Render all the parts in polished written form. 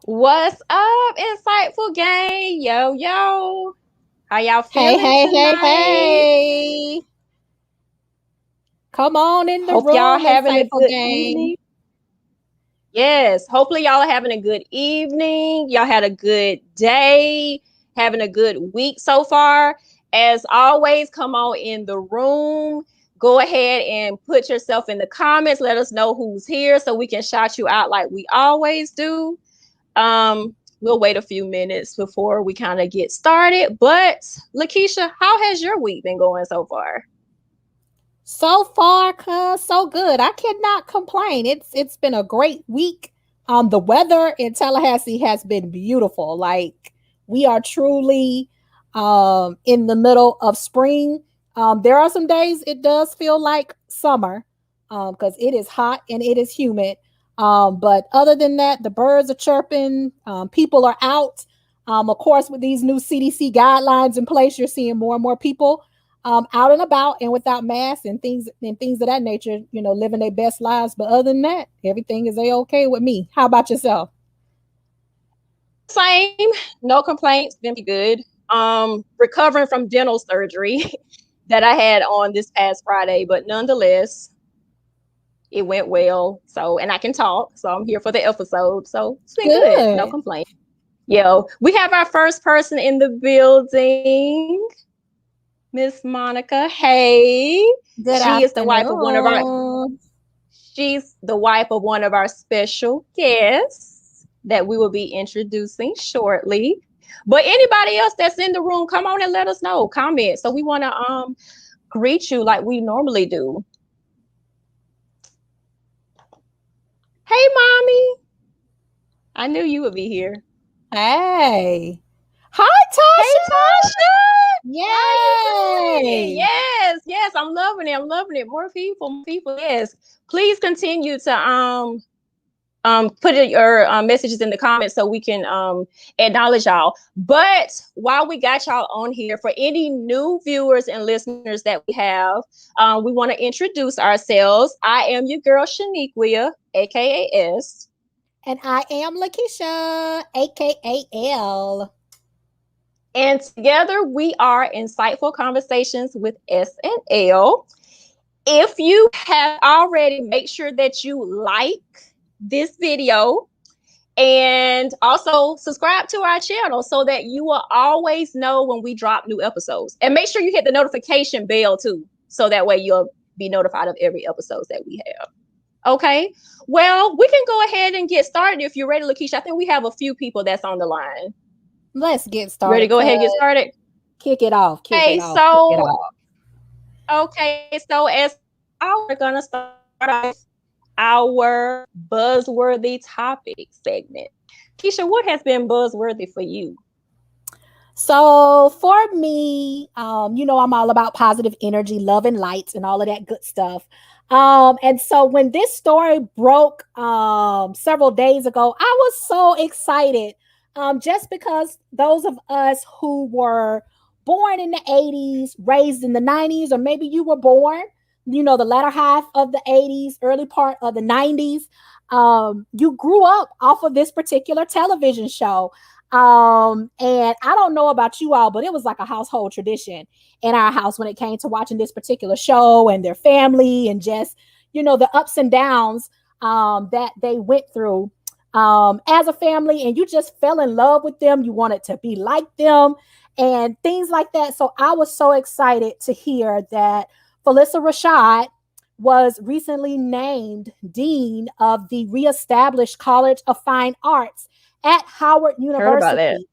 What's up, insightful gang? Yo, yo. How y'all Hey, feeling hey, hey, tonight? hey. Come on in the Hope y'all room, having a Insightful good Gang. evening. Yes, hopefully y'all are having a good evening. Y'all had a good day, having a good week so far. As always, come on in the room. Go ahead and put yourself in the comments. Let us know who's here so we can shout you out like we always do. We'll wait a few minutes before we kind of get started. But Lakesha, how has your week been going so far? So far, cuz so good. I cannot complain. It's been a great week. The weather in Tallahassee has been beautiful. Like we are truly in the middle of spring. There are some days it does feel like summer because it is hot and it is humid. But other than that, the birds are chirping, people are out. Of course, with these new CDC guidelines in place, you're seeing more and more people out and about and without masks and things of that nature, living their best lives. But other than that, everything is okay with me. How about yourself? Same, no complaints, been pretty good. Recovering from dental surgery that I had on this past Friday, but nonetheless, it went well. So, and I can talk, so I'm here for the episode. So it's been good, no Good. complaints. Yo, we have our first person in the building. Miss Monica. Hey. Good She is the wife of one of our afternoon. She's the wife of one of our special guests that we will be introducing shortly. But anybody else that's in the room, come on and let us know. Comment. So we want to greet you like we normally do. Hey, mommy. I knew you would be here. Hey. Hi, Hey, Tasha. Tasha. How are you doing? Yay. Yes, yes, I'm loving it. I'm loving it. More people. Yes. Please continue to put your messages in the comments so we can acknowledge y'all. But while we got y'all on here, for any new viewers and listeners that we have, we want to introduce ourselves. I am your girl Shnequia, aka S. And I am Lakesha, aka L. And together we are Insightful Conversations with S and L. If you have already, make sure that you like this video and also subscribe to our channel so that you will always know when we drop new episodes. And make sure you hit the notification bell too, so that way you'll be notified of every episode that we have. Okay. Well, we can go ahead and get started if you're ready, Lakesha. I think we have a few people that's on the line. Let's get You ready to started, go cuz. ahead and get started? Kick it off. Kick it Okay, off. Kick it so off. as we're gonna start off our buzzworthy topic segment. Keisha, what has been buzzworthy for you? So for me, I'm all about positive energy, love and light, and all of that good stuff. And so when this story broke several days ago, I was so excited. Just because those of us who were born in the 80s, raised in the 90s, or maybe you were born, the latter half of the 80s, early part of the 90s, you grew up off of this particular television show. And I don't know about you all, but it was like a household tradition in our house when it came to watching this particular show and their family and just, the ups and downs that they went through as a family. And you just fell in love with them. You wanted to be like them and things like that. So I was so excited to hear that Felissa Rashad was recently named Dean of the reestablished College of Fine Arts at Howard Heard about that. University.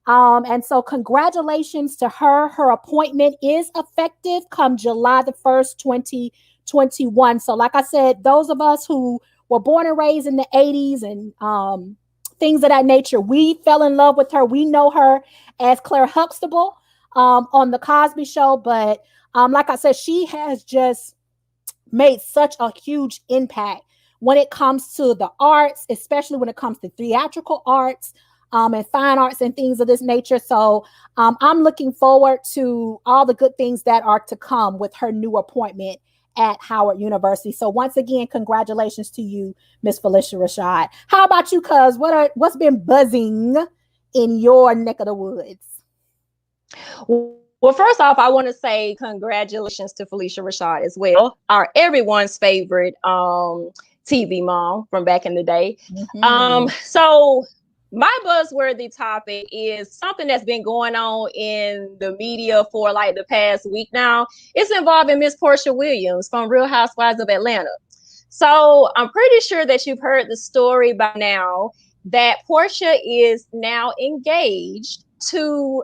And so congratulations to her. Her appointment is effective come July the 1st, 2021. So like I said, those of us who were born and raised in the 80s and things of that nature, we fell in love with her. We know her as Claire Huxtable on The Cosby Show. But like I said, she has just made such a huge impact when it comes to the arts, especially when it comes to theatrical arts and fine arts and things of this nature. So I'm looking forward to all the good things that are to come with her new appointment at Howard University. So once again, congratulations to you, Miss Felicia Rashad. How about you, cuz? What's been buzzing in your neck of the woods? Well, first off, I want to say congratulations to Felicia Rashad as well, our everyone's favorite TV mom from back in the day. Mm-hmm. So my buzzworthy topic is something that's been going on in the media for like the past week now. It's involving Miss Portia Williams from Real Housewives of Atlanta. So I'm pretty sure that you've heard the story by now that Portia is now engaged to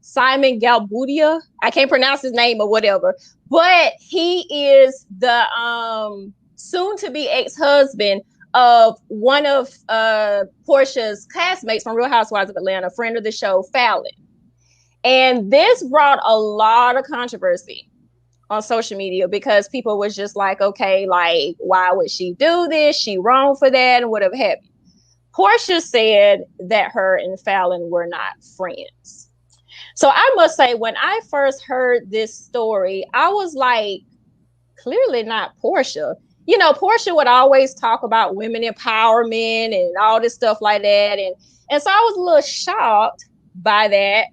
Simon Galbudia. I can't pronounce his name or whatever, but he is the soon to be ex-husband of one of Portia's classmates from Real Housewives of Atlanta, friend of the show, Fallon. And this brought a lot of controversy on social media because people was just like, okay, like, why would she do this? She wrong for that and whatever have you. Portia said that her and Fallon were not friends. So I must say, when I first heard this story, I was like, clearly not Portia. You know, Portia would always talk about women empowerment and all this stuff like that. And so I was a little shocked by that.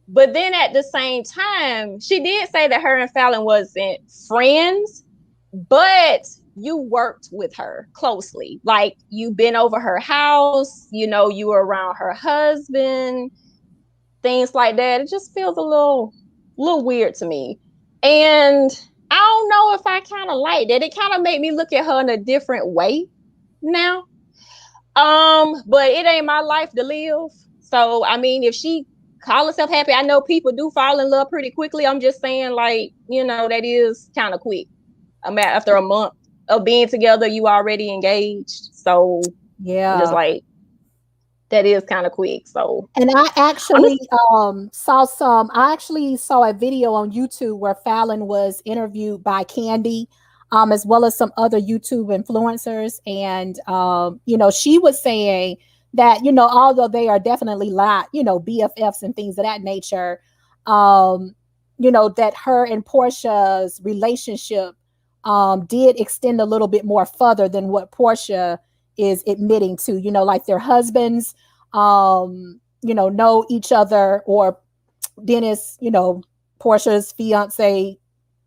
But then at the same time, she did say that her and Fallon wasn't friends, but you worked with her closely. Like, you've been over her house, you know, you were around her husband, things like that. It just feels a little weird to me. And I don't know if I kind of like that. It kind of made me look at her in a different way now. But it ain't my life to live. So I mean, if she call herself happy, I know people do fall in love pretty quickly. I'm just saying, like, you know, that is kind of quick. After a month of being together, you already engaged. So Yeah. just like, that is kind of quick. So, and I actually saw a video on YouTube where Fallon was interviewed by Candy, as well as some other YouTube influencers. And, you know, she was saying that, you know, although they are definitely not, you know, BFFs and things of that nature, you know, that her and Portia's relationship did extend a little bit more further than what Portia is admitting to, you know, like their husbands, you know each other, or Dennis, you know, Portia's fiance,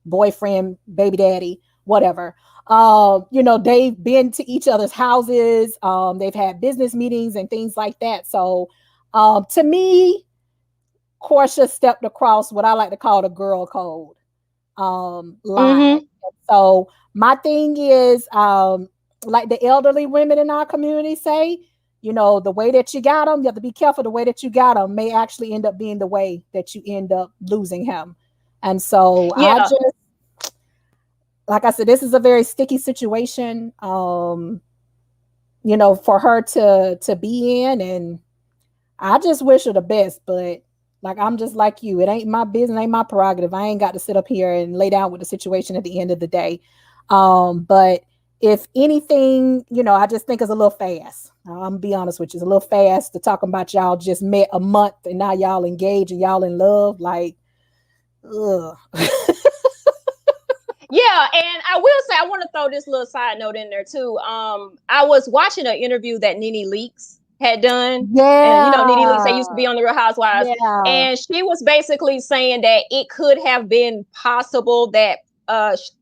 boyfriend, baby daddy, whatever. You know, they've been to each other's houses. They've had business meetings and things like that. So, to me, Portia stepped across what I like to call the girl code, line. So my thing is, like the elderly women in our community say, you know, the way that you got them, you have to be careful. The way that you got them may actually end up being the way that you end up losing him. And so I just, like I said, this is a very sticky situation, you know, for her to be in. And I just wish her the best, but like, I'm just like you. It ain't my business, ain't my prerogative. I ain't got to sit up here and lay down with the situation at the end of the day. But if anything, you know, I just think it's a little fast. I'm gonna be honest with you, it's a little fast to talk about y'all just met a month and now y'all engaged and y'all in love. Like, ugh. Yeah, and I will say, I want to throw this little side note in there too. I was watching an interview that Nene Leakes had done. Yeah. And you know, Nene Leakes, they used to be on the Real Housewives. Yeah. And she was basically saying that it could have been possible that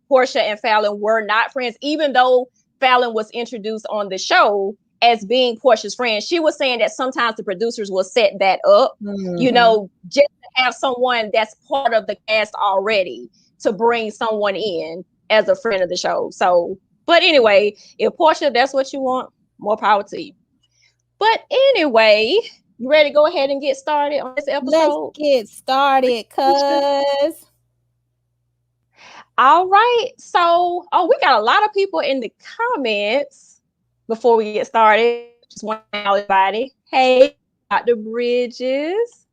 Portia and Fallon were not friends, even though Fallon was introduced on the show as being Portia's friend. She was saying that sometimes the producers will set that up, you know, just to have someone that's part of the cast already to bring someone in as a friend of the show. So, but anyway, if Portia, that's what you want, more power to you. But anyway, you ready to go ahead and get started on this episode? Let's get started, cuz. All right. So, we got a lot of people in the comments before we get started. Just want to tell everybody, hey, Dr. Bridges.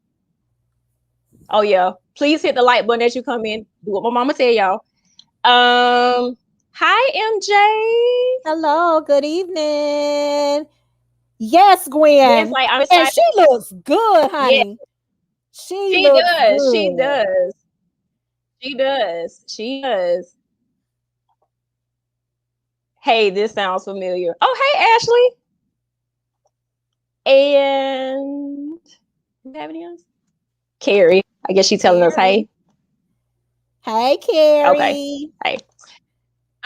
Oh, yeah. Please hit the like button as you come in. Do what my mama tell y'all. Hi, MJ. Hello, good evening. Yes, Gwen. Like, I'm and she looks good, honey. Yeah. She does. She does. She does. Hey, this sounds familiar. Oh, hey, Ashley. And do you have any else? Carrie. I guess she's telling us hey. Hey, Okay. Carrie. Hey.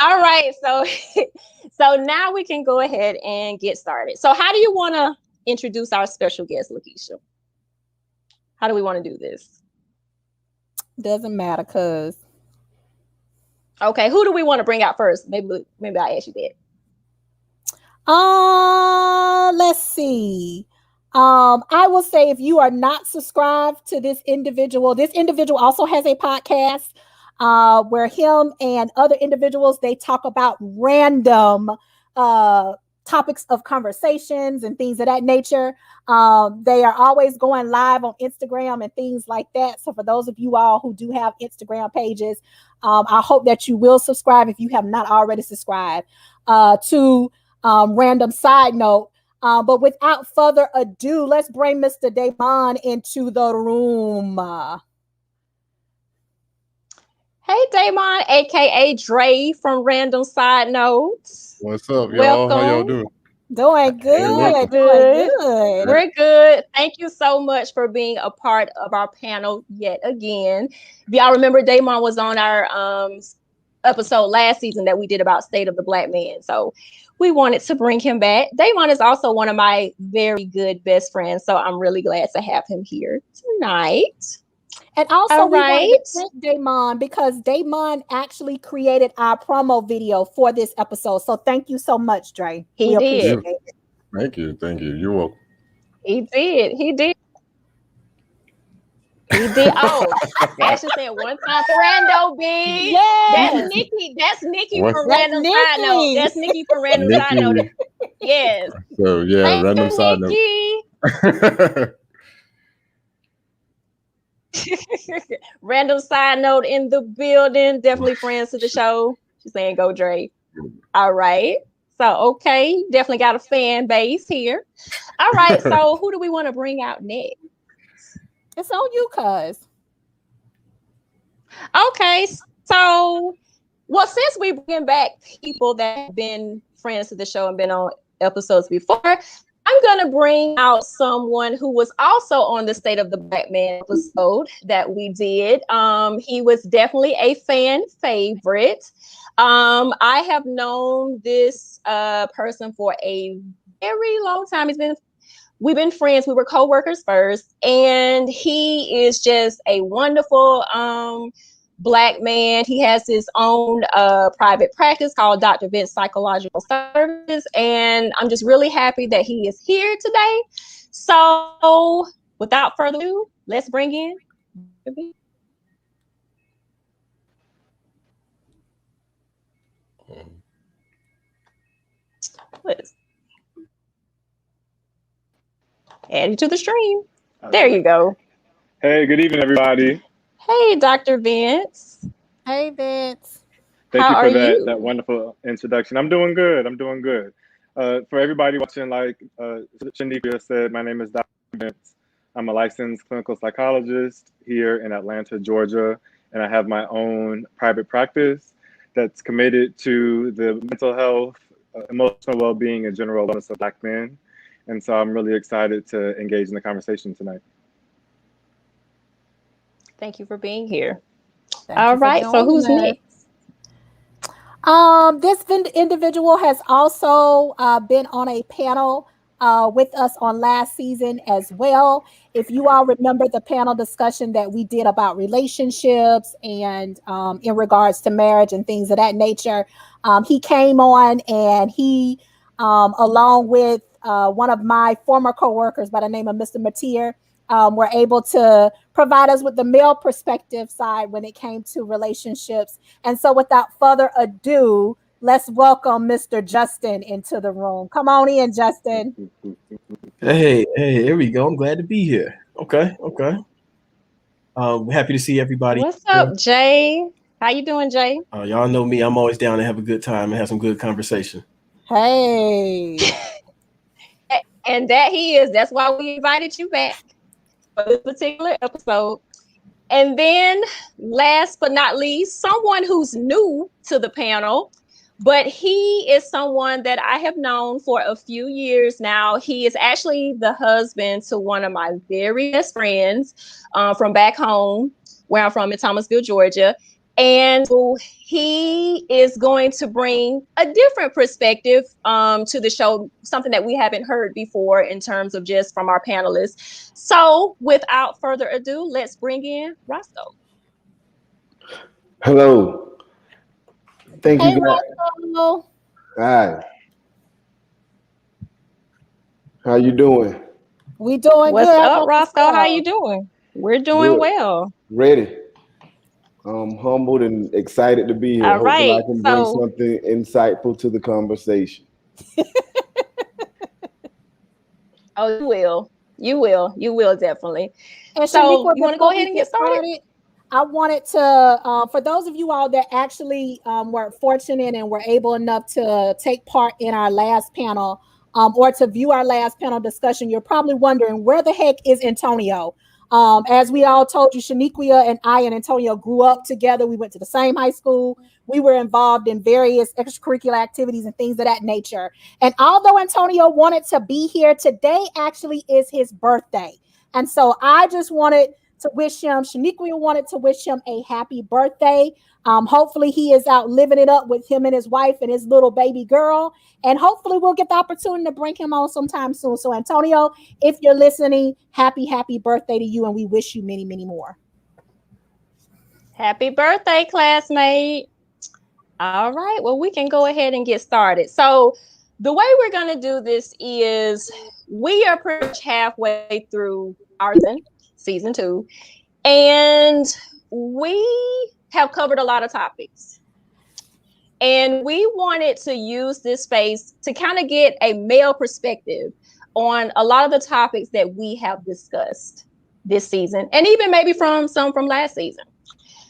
All right. So so now we can go ahead and get started. So how do you want to introduce our special guest, Lakesha? How do we want to do this? Doesn't matter, cuz. Okay, who do we want to bring out first? Maybe I'll ask you that. Let's see. I will say if you are not subscribed to this individual also has a podcast where him and other individuals they talk about random topics of conversations and things of that nature. They are always going live on Instagram and things like that. So for those of you all who do have Instagram pages, I hope that you will subscribe if you have not already subscribed to random side note. But without further ado, let's bring Mr. Damon into the room. Hey, Damon, aka Dre from Random Side Notes. What's up, y'all? Welcome. How y'all doing? Doing good. Doing good. We're good. Thank you so much for being a part of our panel yet again. If y'all remember, Damon was on our episode last season that we did about State of the Black Man. So we wanted to bring him back. Damon is also one of my very good best friends. So I'm really glad to have him here tonight. And also, we wanted to thank Damon because Damon actually created our promo video for this episode. So thank you so much, Dre. He did. Thank you. You're welcome. He did. Oh, Ashley said one time for Rando B. Yes. That's Nikki from Random Side Note. That's Nikki from Random Side Note. Yes. So yeah, Random Side Note. Random Side Note in the building. Definitely friends to the show. She's saying go Dre. All right. So okay, definitely got a fan base here. All right. So who do we want to bring out next? It's on you, cuz. Okay. So since we bring back people that have been friends to the show and been on episodes before, I'm going to bring out someone who was also on the State of the Black Man episode that we did. He was definitely a fan favorite. I have known this person for a very long time. We've been friends. We were co-workers first, and he is just a wonderful Black man. He has his own private practice called Dr. Vince Psychological Services, and I'm just really happy that he is here today. So without further ado, let's bring in let's add you to the stream. There you go. Hey, good evening, everybody. Hey, Dr. Vince. Hey, Vince. Thank you for that wonderful introduction. I'm doing good. For everybody watching, like Shnequia said, my name is Dr. Vince. I'm a licensed clinical psychologist here in Atlanta, Georgia, and I have my own private practice that's committed to the mental health, emotional well-being, and general wellness of Black men. And so I'm really excited to engage in the conversation tonight. Thank you for being here. All right, so who's next? This individual has also been on a panel with us on last season as well. If you all remember the panel discussion that we did about relationships and in regards to marriage and things of that nature, he came on and he, along with one of my former co-workers by the name of Mr. Mateer, were able to provide us with the male perspective side when it came to relationships. And so without further ado, let's welcome Mr. Justen into the room. Come on in, Justen. Hey, here we go. I'm glad to be here. Okay. Happy to see everybody. What's up, Jay? How you doing, Jay? Y'all know me. I'm always down to have a good time and have some good conversation. Hey. And that he is. That's why we invited you back for this particular episode. And then last but not least, someone who's new to the panel, but he is someone that I have known for a few years now. He is actually the husband to one of my very best friends from back home, where I'm from in Thomasville, Georgia. And so he is going to bring a different perspective to the show, something that we haven't heard before in terms of just from our panelists. So without further ado, let's bring in Roscoe. Hello. Thank Hey, you, guys. Roscoe. Hi. How you doing? We doing What's good. How up, about Roscoe? How you yourself? doing? We're doing Good. well. Ready. I'm humbled and excited to be here. All Hopefully, I right. can bring So, something insightful to the conversation. oh, you will. You will. You will definitely. And So, Shnequia, you want to go before ahead we and get get started? started, I wanted to, for those of you all that actually were fortunate and were able enough to take part in our last panel or to view our last panel discussion, you're probably wondering where the heck is Antonio? As we all told you, Shnequia and I and Antonio grew up together. We went to the same high school. We were involved in various extracurricular activities and things of that nature. And although Antonio wanted to be here, today actually is his birthday. And so I just wanted to wish him, Shnequia wanted to wish him a happy birthday. Hopefully he is out living it up with him and his wife and his little baby girl. And hopefully we'll get the opportunity to bring him on sometime soon. So Antonio, if you're listening, happy birthday to you. And we wish you many, many more. Happy birthday, classmate. All right. Well, we can go ahead and get started. So, the way we're going to do this is we are pretty much halfway through our season 2, and we have covered a lot of topics. And we wanted to use this space to kind of get a male perspective on a lot of the topics that we have discussed this season, and even maybe from last season.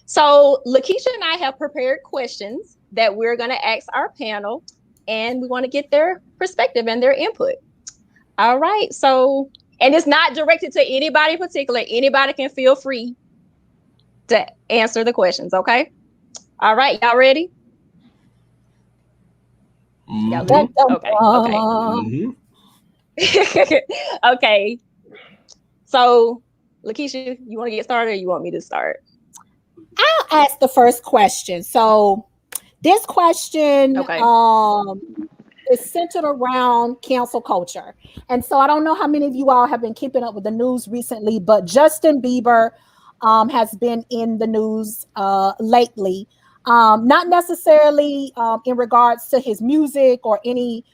So Lakesha and I have prepared questions that we're going to ask our panel, and we want to get their perspective and their input. All right. So, and it's not directed to anybody in particular. Anybody can feel free to answer the questions. Okay. All right. Y'all ready? Y'all ready? Okay. Okay. Okay. So, Lakesha, you want to get started or you want me to start? I'll ask the first question. So this question is centered around cancel culture. And so I don't know how many of you all have been keeping up with the news recently, but Justen Bieber has been in the news lately. Not necessarily in regards to his music or any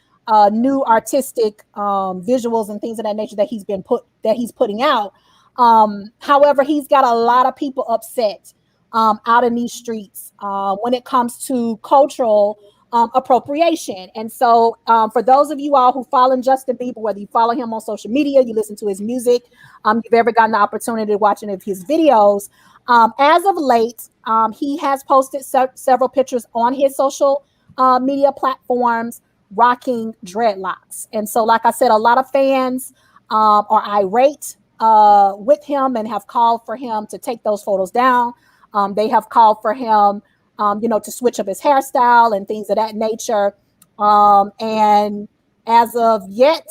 new artistic visuals and things of that nature that he's putting out. However, he's got a lot of people upset out in these streets when it comes to cultural appropriation. And so for those of you all who follow Justen Bieber, whether you follow him on social media, you listen to his music, you've ever gotten the opportunity to watch any of his videos, as of late, he has posted several pictures on his social media platforms rocking dreadlocks. And so, like I said, a lot of fans are irate with him and have called for him to take those photos down. They have called for him, to switch up his hairstyle and things of that nature. And as of yet,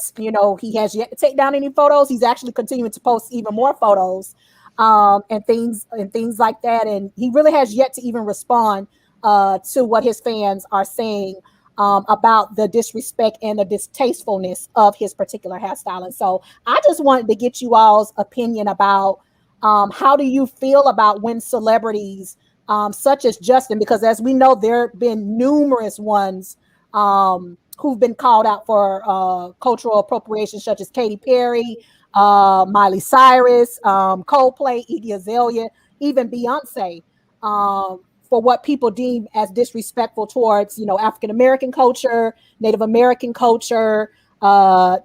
he has yet to take down any photos. He's actually continuing to post even more photos and things like that. And he really has yet to even respond to what his fans are saying about the disrespect and the distastefulness of his particular hairstyle. And so I just wanted to get you all's opinion about how do you feel about when celebrities such as Justen, because as we know, there have been numerous ones who've been called out for cultural appropriation, such as Katy Perry, Miley Cyrus, Coldplay, Iggy Azalea, even Beyonce, for what people deem as disrespectful towards, African American culture, Native American culture,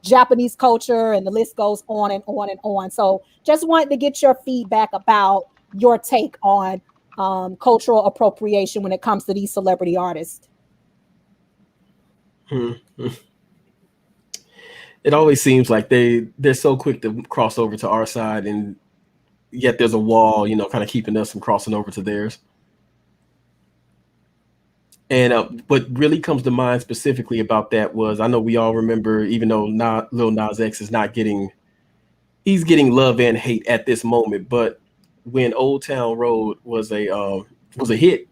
Japanese culture, and the list goes on and on and on. So just wanted to get your feedback about your take on cultural appropriation when it comes to these celebrity artists. It always seems like they're so quick to cross over to our side and yet there's a wall, kind of keeping us from crossing over to theirs. And what really comes to mind specifically about that was, I know we all remember, even though Lil Nas X is he's getting love and hate at this moment, but when Old Town Road was a hit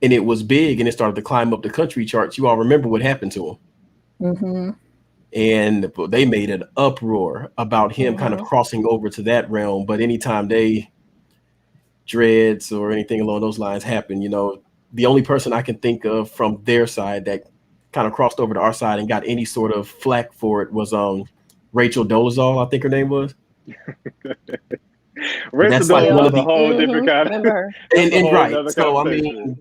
and it was big and it started to climb up the country charts, you all remember what happened to him. Mm-hmm. And they made an uproar about him kind of crossing over to that realm. But anytime dreads or anything along those lines happen, the only person I can think of from their side that kind of crossed over to our side and got any sort of flack for it was Rachel Dolezal, I think her name was. Rachel Dolezal is a whole different kind of and right. So I mean,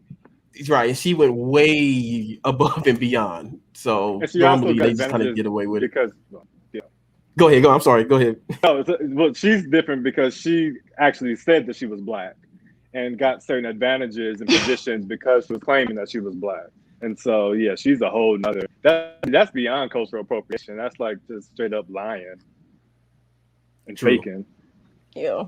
right, and she went way above and beyond. So normally they just kind of get away with it. Go ahead. I'm sorry. Go ahead. No, well, she's different because she actually said that she was Black and got certain advantages and positions because she was claiming that she was Black. And so, yeah, she's a whole nother. That's beyond cultural appropriation. That's like just straight up lying and faking. Yeah.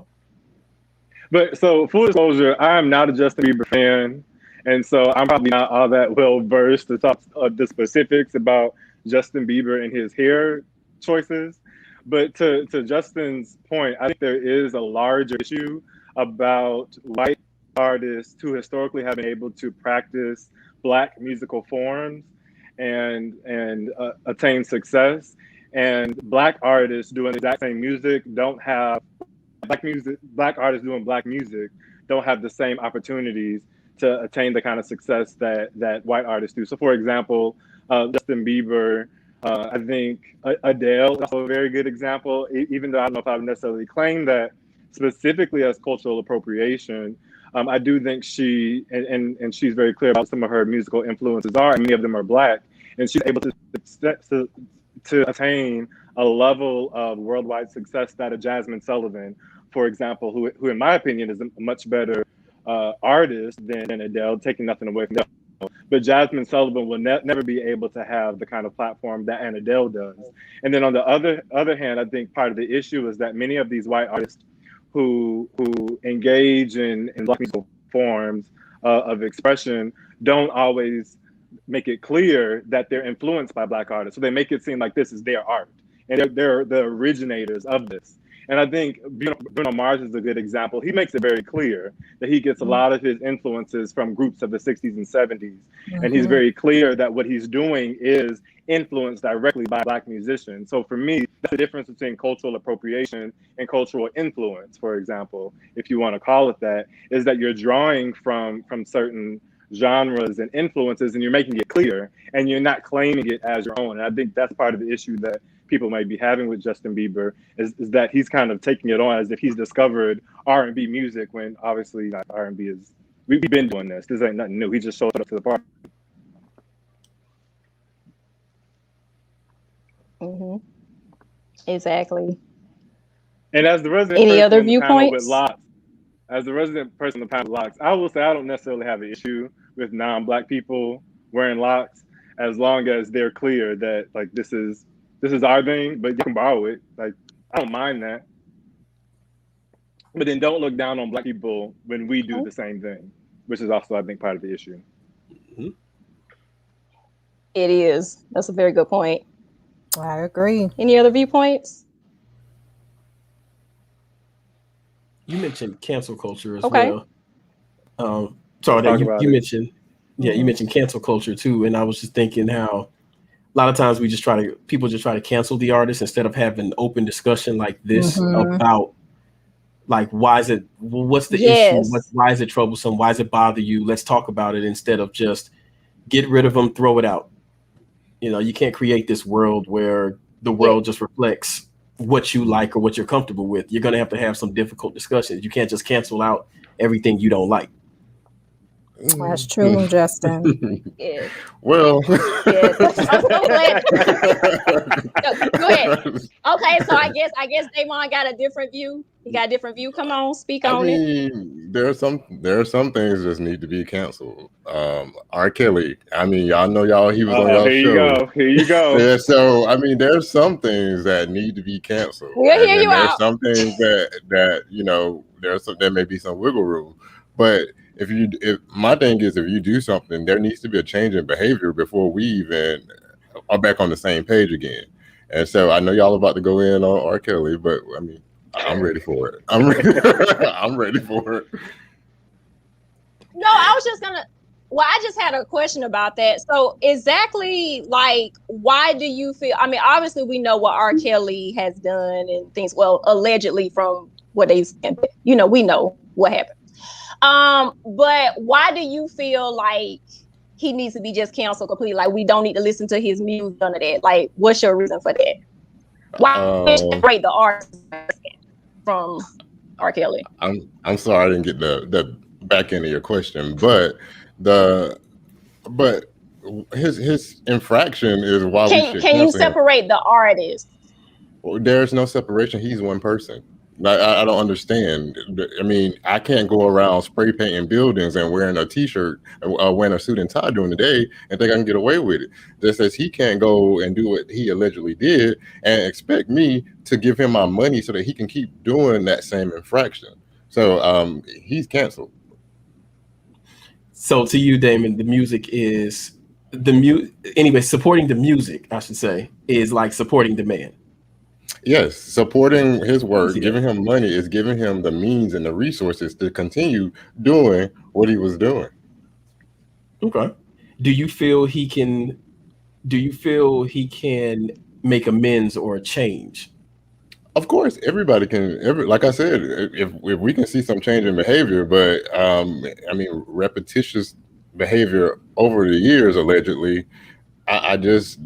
But so, full disclosure, I am not a Justin Bieber fan. And so I'm probably not all that well versed to talk the specifics about Justin Bieber and his hair choices. But to Justin's point, I think there is a larger issue about white artists who historically have been able to practice Black musical forms and attain success. And Black artists doing the exact same music don't have Black artists doing Black music don't have the same opportunities to attain the kind of success that white artists do. So, for example, Justin Bieber, I think Adele is also a very good example, even though I don't know if I would necessarily claim that specifically as cultural appropriation. I do think she, and she's very clear about some of her musical influences are, and many of them are Black, and she's able to attain a level of worldwide success that a Jasmine Sullivan, for example, who in my opinion is a much better artist than Adele, taking nothing away from Adele. But Jasmine Sullivan will never be able to have the kind of platform that Adele does. And then on the other hand, I think part of the issue is that many of these white artists who engage in Black musical forms of expression don't always make it clear that they're influenced by Black artists. So they make it seem like this is their art, and they're the originators of this. And I think Bruno Mars is a good example. He makes it very clear that he gets a lot of his influences from groups of the 60s and 70s. And he's very clear that what he's doing is influenced directly by Black musicians. So for me, that's the difference between cultural appropriation and cultural influence, for example, if you want to call it that, is that you're drawing from certain genres and influences and you're making it clear and you're not claiming it as your own. And I think that's part of the issue that people might be having with Justin Bieber is that he's kind of taking it on as if he's discovered R&B music when obviously not. R&B is, we've been doing this. This ain't nothing new. He just showed up to the party. Exactly. And as the resident Any person other on the panel viewpoints? with locks, as the resident person on the panel with locks, I will say I don't necessarily have an issue with non-Black people wearing locks as long as they're clear that like this is our thing, but you can borrow it. Like, I don't mind that. But then don't look down on Black people when we do the same thing, which is also, I think, part of the issue. It is. That's a very good point. I agree. Any other viewpoints? You mentioned cancel culture as well. Sorry, you mentioned, you mentioned cancel culture too. And I was just thinking how a lot of times people just try to cancel the artist instead of having open discussion like this about like, what's the issue? Why is it troublesome? Why does it bother you? Let's talk about it instead of just get rid of them, throw it out. You can't create this world where the world just reflects what you like or what you're comfortable with. You're going to have some difficult discussions. You can't just cancel out everything you don't like. That's true, Justin. Yeah. Well, I'm so glad. Go ahead. Okay, so I guess Damon got a different view. You got a different view? Come on, speak I on it. mean, there are some things that need to be canceled. R. Kelly. I mean, y'all know he was on y'all show. Here you go. Yeah, so I mean, there's some things that need to be canceled, We'll hear and you there's out. some things that there may be some wiggle room. But if my thing is, if you do something, there needs to be a change in behavior before we even are back on the same page again. And so I know y'all about to go in on R. Kelly, but I mean, I'm ready for it. I'm ready for it. No, I was just gonna. Well, I just had a question about that. So exactly, like, why do you feel? I mean, obviously we know what R. Kelly has done and things. Well, allegedly from what they said, we know what happened. But why do you feel like he needs to be just canceled completely? Like, we don't need to listen to his music, none of that. Like, what's your reason for that? Why separate the artist from R. Kelly? I'm sorry I didn't get the back end of your question, but his infraction is why we should can you separate the artist? Well, there's no separation. He's one person. I don't understand. I mean, I can't go around spray painting buildings and wearing a t-shirt, wearing a suit and tie during the day and think I can get away with it. Just as he can't go and do what he allegedly did and expect me to give him my money so that he can keep doing that same infraction. So he's canceled. So to you, Damon, the music is anyway, supporting the music, I should say, is like supporting the man. Yes, supporting his work, giving him money is giving him the means and the resources to continue doing what he was doing. Okay. Do you feel he can make amends or change? Of course, everybody can. Like I said, if we can see some change in behavior, but I mean, repetitious behavior over the years, allegedly, I just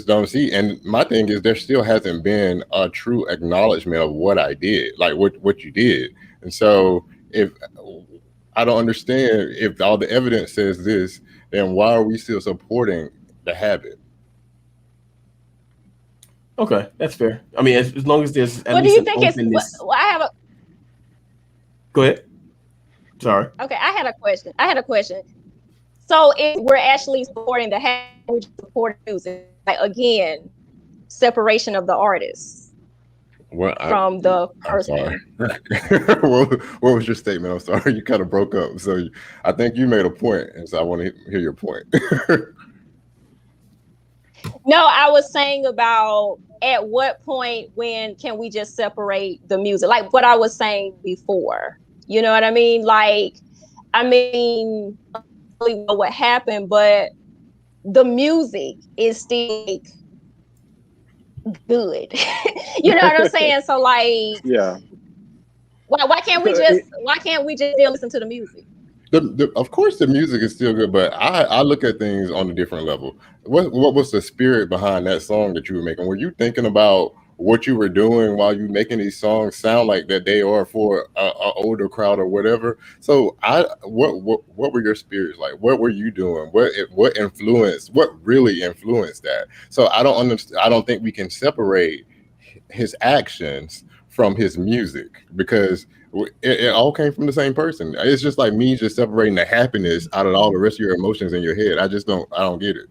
don't see. And my thing is, there still hasn't been a true acknowledgement of what I did, like what you did. And so, if I don't understand, if all the evidence says this, then why are we still supporting the habit? Okay, that's fair. I mean, as long as there's at what least do you think openness. is? I have a. Go ahead. Sorry. Okay, I had a question. So if we're actually supporting the habit, we support music, like, again, separation of the artist from the person. What was your statement? I'm sorry, you kind of broke up. So I think you made a point, and so I want to hear your point. No, I was saying about at what point when can we just separate the music? Like what I was saying before. You know what I mean? Like, I mean, what happened, but the music is still good. You know what I'm saying? So like, yeah. Why can't we just still listen to the music? Of course, the music is still good, but I look at things on a different level. What was the spirit behind that song that you were making? Were you thinking about what you were doing while you making these songs sound like that they are for a older crowd or whatever? So what were your spirits like? What were you doing? What influenced? What really influenced that? So I don't understand. I don't think we can separate his actions from his music, because it all came from the same person. It's just like me just separating the happiness out of all the rest of your emotions in your head. I don't get it.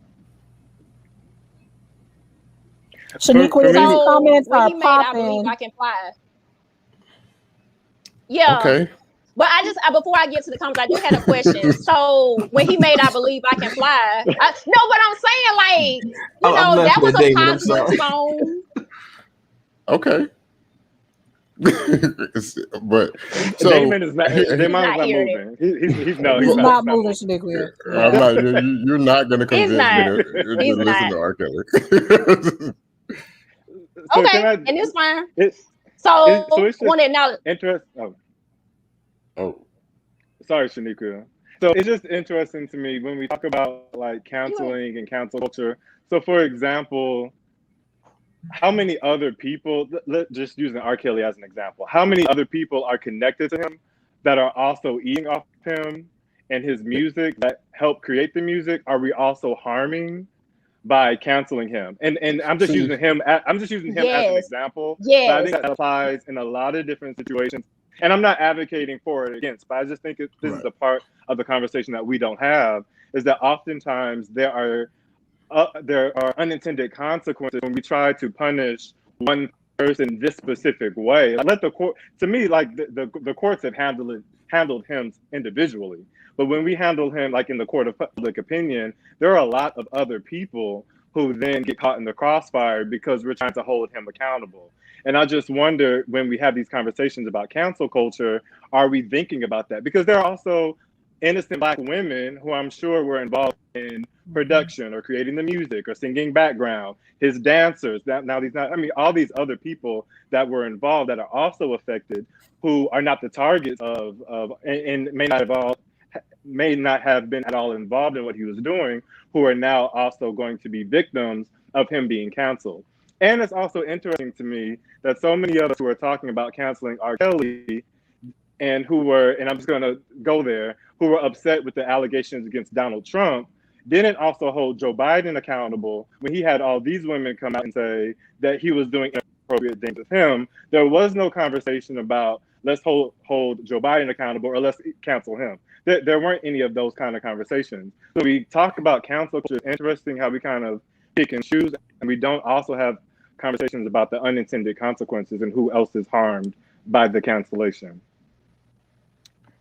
Shnequia, these comments are popping. I Believe I Can Fly. Yeah. Okay. But before I get to the comments, I do have a question. So when he made I Believe I Can Fly, no, but I'm saying, like, that was a positive song. Okay. But so Damon is not moving. He's not moving. Shnequia. You're not going to convince me to listen to R. Kelly. So okay, and it's fine. So it's interesting. Sorry, Shnequia. So it's just interesting to me when we talk about like canceling and cancel culture. So, for example, how many other people, just using R. Kelly as an example, how many other people are connected to him that are also eating off him and his music that help create the music? Are we also harming by canceling him. And I'm just using him. I'm just using him as an example. Yes. But I think that applies in a lot of different situations. And I'm not advocating for it against, but I just think this is a part of the conversation that we don't have. Is that oftentimes there are unintended consequences when we try to punish one person this specific way. Let the court. To me, like the courts have handled him individually. But when we handle him like in the court of public opinion, there are a lot of other people who then get caught in the crossfire because we're trying to hold him accountable. And I just wonder, when we have these conversations about cancel culture, are we thinking about that? Because there are also innocent Black women who I'm sure were involved in production or creating the music or singing background, his dancers, all these other people that were involved that are also affected, who are not the targets of and may not have been at all involved in what he was doing, who are now also going to be victims of him being canceled. And it's also interesting to me that so many of us who are talking about canceling R. Kelly and I'm just going to go there, who were upset with the allegations against Donald Trump, didn't also hold Joe Biden accountable when he had all these women come out and say that he was doing inappropriate things with him. There was no conversation about let's hold Joe Biden accountable or let's cancel him. There weren't any of those kind of conversations. So we talk about cancel culture. It's interesting how we kind of pick and choose, and we don't also have conversations about the unintended consequences and who else is harmed by the cancellation.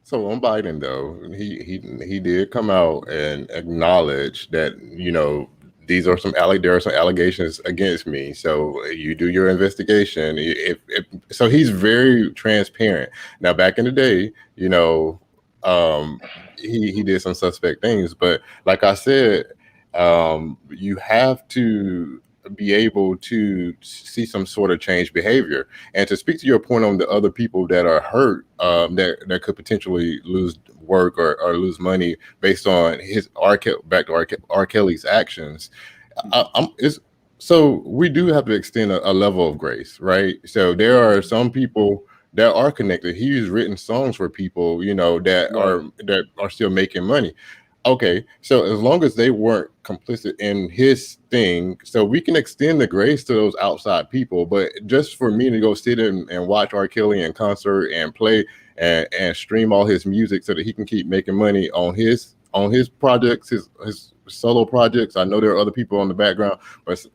So on Biden, though, he did come out and acknowledge that, there are some allegations against me. So you do your investigation. So he's very transparent. Now, back in the day, he did some suspect things, but like I said, you have to be able to see some sort of change behavior. And to speak to your point on the other people that are hurt, that could potentially lose work or lose money based on his R. Kelly's actions, so we do have to extend a level of grace, right? So there are some people that are connected. He's written songs for people, that are still making money. Okay, so as long as they weren't complicit in his thing, so we can extend the grace to those outside people. But just for me to go sit and watch R. Kelly in concert and play and stream all his music so that he can keep making money on his projects, his solo projects. I know there are other people on the background, but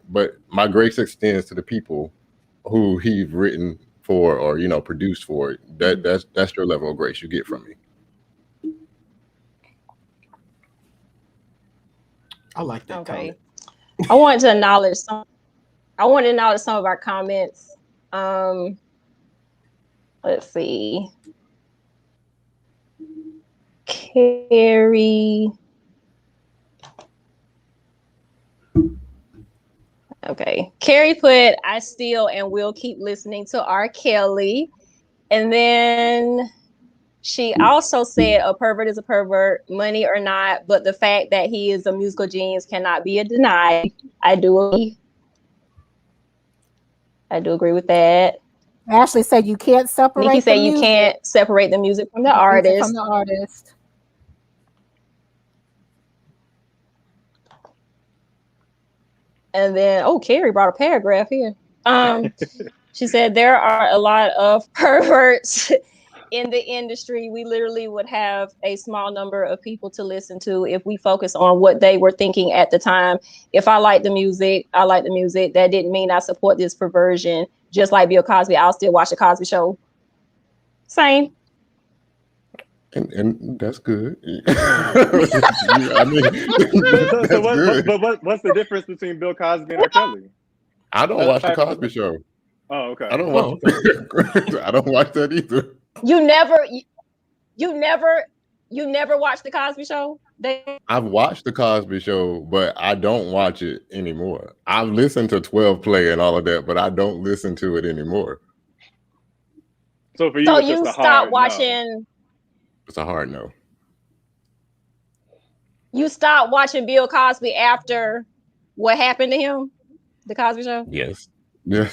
my grace extends to the people who he's written for or produced for. That's your level of grace you get from me. I like that. Okay. I wanted to acknowledge some of our comments. Let's see. Carrie. Okay. Carrie put, I still and will keep listening to R. Kelly. And then she also said a pervert is a pervert, money or not, but the fact that he is a musical genius cannot be denied. I do agree with that. Ashley said you can't separate. Nikki said you can't separate the music from the artist. And then, Carrie brought a paragraph here. She said there are a lot of perverts in the industry. We literally would have a small number of people to listen to if we focus on what they were thinking at the time. If I like the music, I like the music. That didn't mean I support this perversion. Just like Bill Cosby, I'll still watch the Cosby Show. Same. And that's good. I mean, what's the difference between Bill Cosby and R. Kelly? I don't watch the Cosby Show. Oh, okay. I don't watch. I don't watch that either. You never watched the Cosby Show? I've watched the Cosby Show, but I don't watch it anymore. I've listened to 12 Play and all of that, but I don't listen to it anymore. So for you, it's just stopped watching. No. It's a hard no. You stopped watching Bill Cosby after what happened to him? The Cosby Show? Yes. Yeah,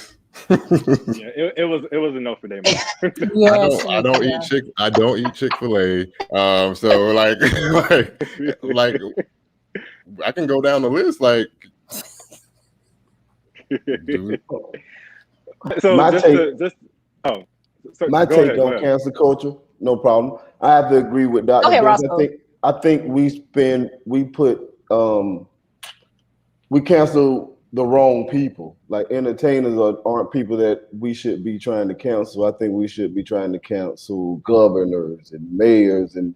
it was a no for Damon. Yes, I don't eat Chick-fil-A. So like I can go down the list. Like Dude. So my just take, to just oh, so my go take ahead, go on ahead. cancel culture, no problem. I have to agree with Dr. Okay, Vince. Roscoe. I think we cancel the wrong people. Like entertainers aren't people that we should be trying to cancel. I think we should be trying to cancel governors and mayors and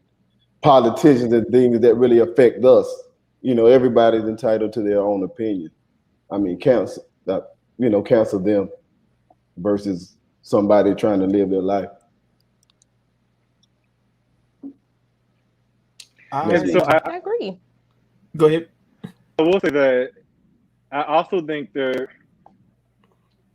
politicians and things that really affect us. You know, everybody's entitled to their own opinion. I mean, cancel them versus somebody trying to live their life. And so I agree. Go ahead. I will say that I also think there's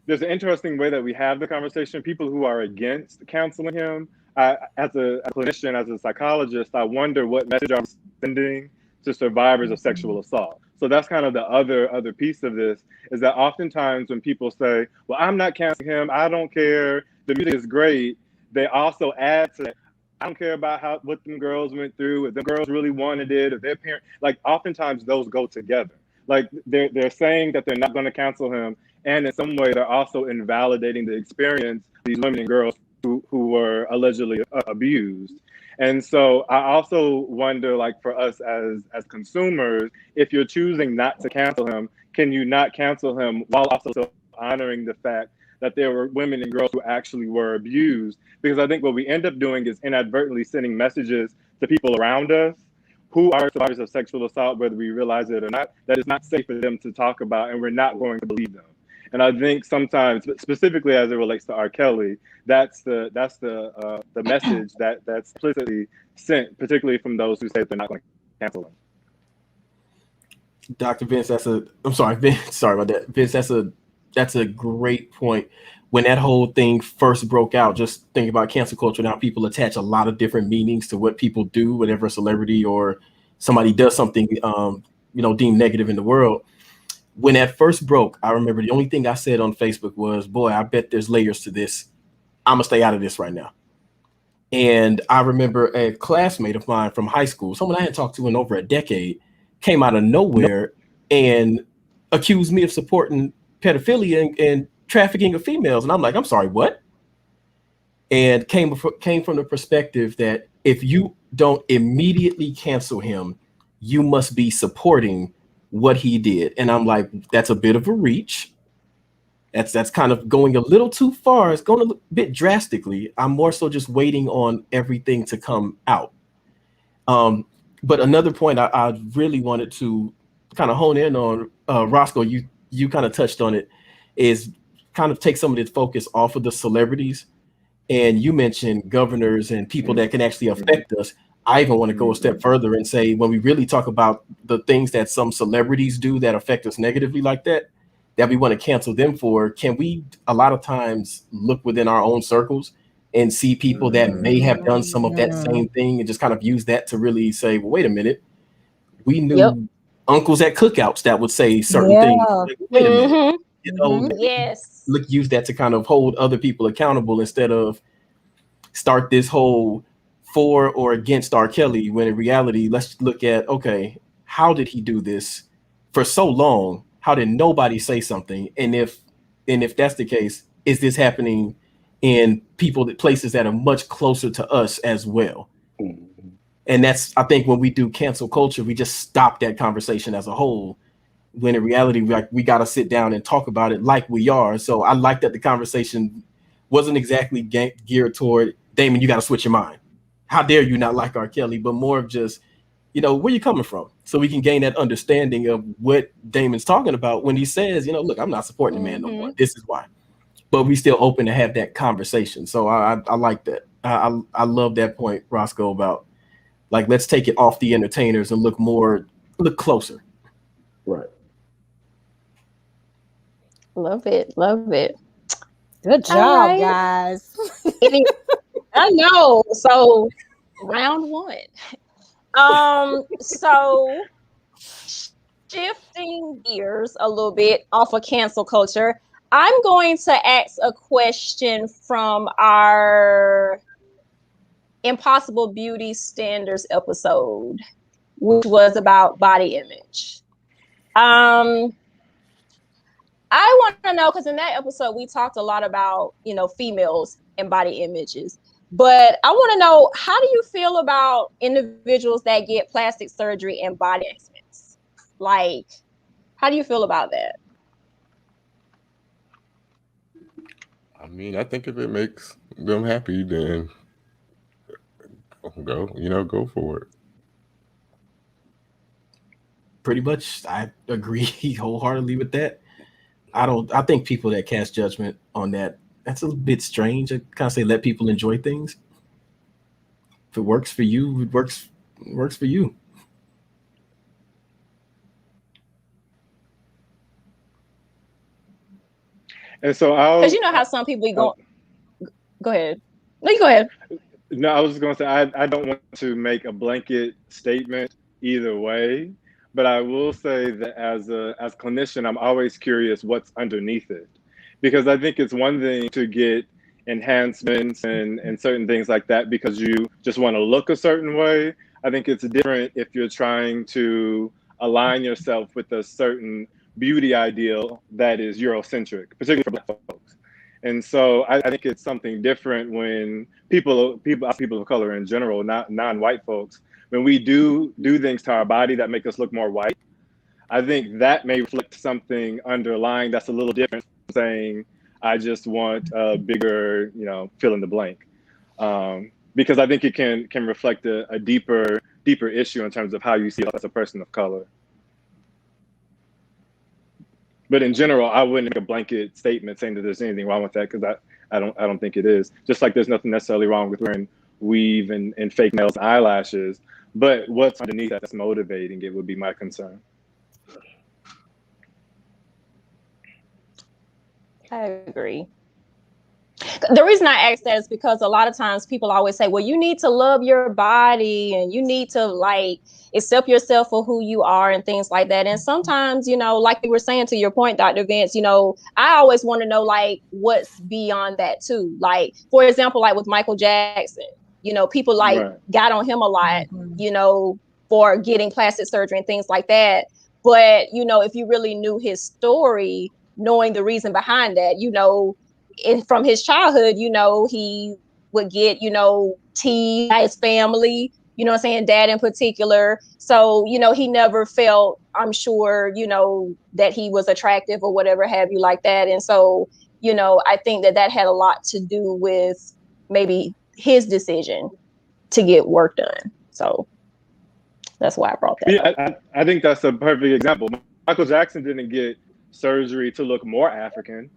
an interesting way that we have the conversation. People who are against canceling him, as a clinician, as a psychologist, I wonder what message I'm sending to survivors of sexual assault. So that's kind of the other piece of this, is that oftentimes when people say, well, I'm not canceling him, I don't care, the music is great, they also add to that, I don't care about what them girls went through, if the girls really wanted it, if their parents, like oftentimes those go together. Like they're saying that they're not going to cancel him, and in some way they're also invalidating the experience of these women and girls who were allegedly abused. And so I also wonder, like for us as consumers, if you're choosing not to cancel him, can you not cancel him while also honoring the fact that there were women and girls who actually were abused? Because I think what we end up doing is inadvertently sending messages to people around us who are survivors of sexual assault, whether we realize it or not, that it's not safe for them to talk about, and we're not going to believe them. And I think sometimes, specifically as it relates to R. Kelly, that's the message that's explicitly sent, particularly from those who say they're not going to cancel him. Dr. Vince, I'm sorry, Vince, sorry about that. Vince, that's a great point. When that whole thing first broke out, just think about cancel culture. Now people attach a lot of different meanings to what people do, whenever a celebrity or somebody does something, deemed negative in the world. When that first broke, I remember the only thing I said on Facebook was, boy, I bet there's layers to this. I'm gonna stay out of this right now. And I remember a classmate of mine from high school, someone I hadn't talked to in over a decade, came out of nowhere and accused me of supporting pedophilia and trafficking of females. And I'm like, I'm sorry, what? And came from the perspective that if you don't immediately cancel him, you must be supporting what he did. And I'm like, that's a bit of a reach. That's kind of going a little too far. It's going a bit drastically. I'm more so just waiting on everything to come out. But another point I really wanted to kind of hone in on, Roscoe, you kind of touched on it, is kind of take some of the focus off of the celebrities. And you mentioned governors and people that can actually affect us. I even want to go a step further and say, when we really talk about the things that some celebrities do that affect us negatively like that we want to cancel them for, can we a lot of times look within our own circles and see people that may have done some of that same thing and just kind of use that to really say, well, wait a minute, we knew uncles at cookouts that would say certain things. Like, wait a minute, Yes. use that to kind of hold other people accountable instead of start this whole for or against R. Kelly, when in reality, let's look at, okay, how did he do this for so long? How did nobody say something? And if that's the case, is this happening in places that are much closer to us as well? And that's, I think, when we do cancel culture, we just stop that conversation as a whole, when in reality, we got to sit down and talk about it like we are. So I like that the conversation wasn't exactly geared toward, Damon, you got to switch your mind. How dare you not like R. Kelly? But more of just, where you coming from? So we can gain that understanding of what Damon's talking about when he says, look, I'm not supporting the man no more. This is why. But we still open to have that conversation. So I like that. I love that point, Roscoe, about like, let's take it off the entertainers and look closer. Right. Love it. Love it. Good job, guys. I know. So round one. So shifting gears a little bit off of cancel culture, I'm going to ask a question from our Impossible Beauty Standards episode, which was about body image. I want to know, because in that episode we talked a lot about, females and body images. But I want to know, how do you feel about individuals that get plastic surgery and body enhancements? Like, how do you feel about that? I mean, I think if it makes them happy, then go for it. Pretty much, I agree wholeheartedly with that. I think people that cast judgment on that's a bit strange. I kind of say let people enjoy things. If it works for you, it works for you. And so because you know how some people go ahead. No, you go ahead. No, I was just going to say I don't want to make a blanket statement either way, but I will say that as a clinician, I'm always curious what's underneath it, because I think it's one thing to get enhancements and certain things like that because you just want to look a certain way. I think it's different if you're trying to align yourself with a certain beauty ideal that is Eurocentric, particularly for Black folks. And so I think it's something different when people of color in general, not non-white folks, when we do things to our body that make us look more white. I think that may reflect something underlying that's a little different from saying, I just want a bigger, fill in the blank. Because I think it can reflect a deeper issue in terms of how you see yourself as a person of color. But in general, I wouldn't make a blanket statement saying that there's anything wrong with that, because I don't think it is. Just like there's nothing necessarily wrong with wearing weave and fake nails and eyelashes, but what's underneath that's motivating it would be my concern. I agree. The reason I ask that is because a lot of times people always say, well, you need to love your body and you need to accept yourself for who you are and things like that. And sometimes, like you were saying, to your point, Dr. Vince, I always want to know what's beyond that too. Like, for example, like with Michael Jackson, people right. got on him a lot, for getting plastic surgery and things like that. But, if you really knew his story, knowing the reason behind that, from his childhood, he would get, teased by his family, dad in particular. So, he never felt, I'm sure, that he was attractive or whatever have you like that. And so, I think that had a lot to do with maybe his decision to get work done. So that's why I brought that up. I think that's a perfect example. Michael Jackson didn't get surgery to look more African.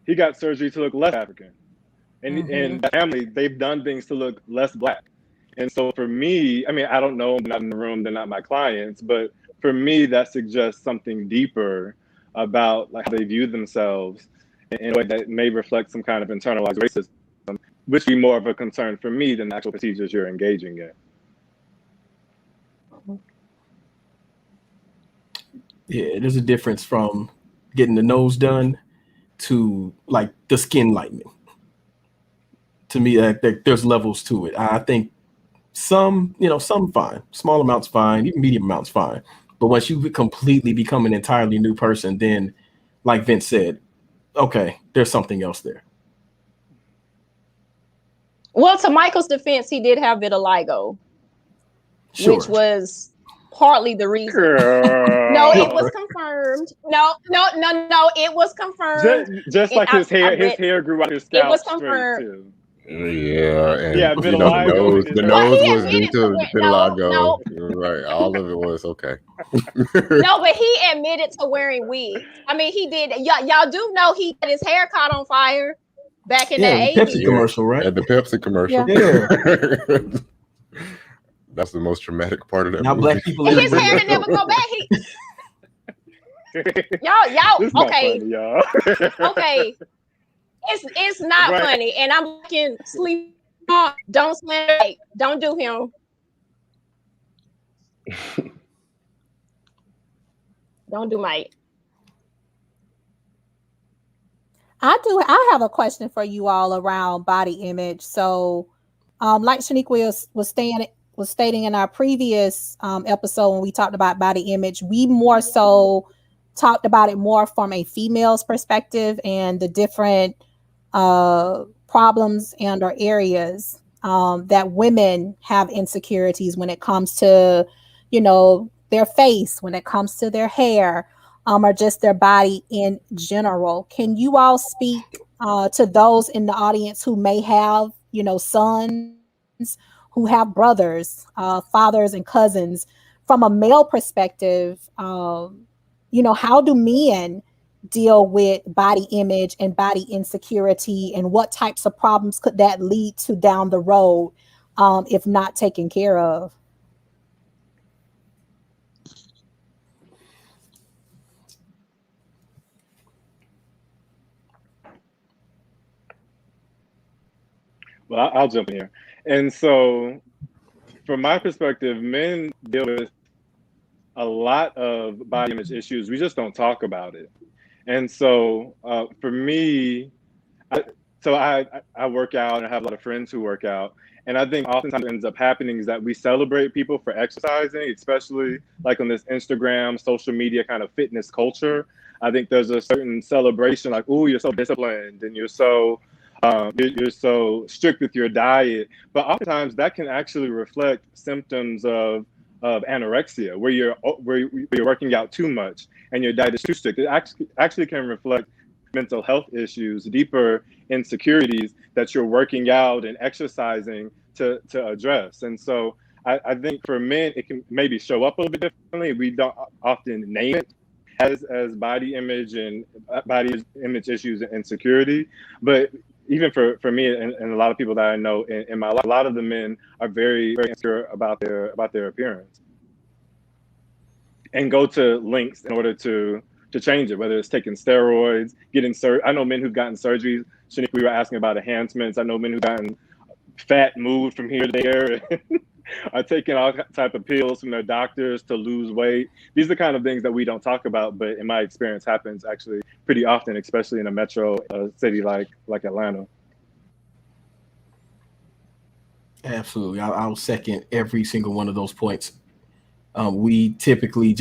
He got surgery to look less African. And the family, they've done things to look less Black. And so for me, I mean, I don't know, I'm not in the room, they're not my clients, but for me, that suggests something deeper about how they view themselves in a way that may reflect some kind of internalized racism, which would be more of a concern for me than the actual procedures you're engaging in. Yeah, there's a difference from getting the nose done to the skin lightening. To me, there's levels to it. I think some fine, small amounts fine, even medium amounts fine. But once you completely become an entirely new person, then, like Vince said, okay, there's something else there. Well, to Michael's defense, he did have vitiligo, sure. Which was partly the reason. No, it was confirmed. No, it was confirmed. Just like his hair grew out his scalp. It was confirmed. Too. Yeah, and vitiligo. The nose was due to vitiligo. Right, all of it was okay. No, but he admitted to wearing wigs. I mean, he did. Y'all do know he had his hair caught on fire back in the 80s. Pepsi commercial, right? At the Pepsi commercial. Yeah. That's the most traumatic part of that now movie. Black people and his hair never go back. Y'all okay. Funny, y'all. Okay. It's not funny. And I'm looking sleep. Don't slander. Don't do him. Don't do Mike. I have a question for you all around body image. So, like Shnequia was stating in our previous episode when we talked about body image, we more so talked about it more from a female's perspective and the different problems and or areas that women have insecurities when it comes to, their face, when it comes to their hair, or just their body in general. Can you all speak to those in the audience who may have, sons, who have brothers, fathers and cousins? From a male perspective, how do men deal with body image and body insecurity, and what types of problems could that lead to down the road if not taken care of? Well, I'll jump in here. And so, from my perspective, men deal with a lot of body image issues. We just don't talk about it. And so, for me, I work out and I have a lot of friends who work out. And I think oftentimes what ends up happening is that we celebrate people for exercising, especially like on this Instagram, social media kind of fitness culture. I think there's a certain celebration like, oh, you're so disciplined and you're so strict with your diet. But oftentimes that can actually reflect symptoms of anorexia, where you're working out too much and your diet is too strict. It actually can reflect mental health issues, deeper insecurities that you're working out and exercising to address. And so I think for men, it can maybe show up a little bit differently. We don't often name it as body image and body image issues and insecurity. But even for me and a lot of people that I know in my life, a lot of the men are very, very insecure about their appearance and go to lengths in order to change it, whether it's taking steroids, getting I know men who've gotten surgeries. Shnequia, we were asking about enhancements. I know men who've gotten fat moved from here to there are taking all type of pills from their doctors to lose weight. These are the kind of things that we don't talk about, but in my experience happens actually pretty often, especially in a metro city like Atlanta. Absolutely. I'll second every single one of those points. We typically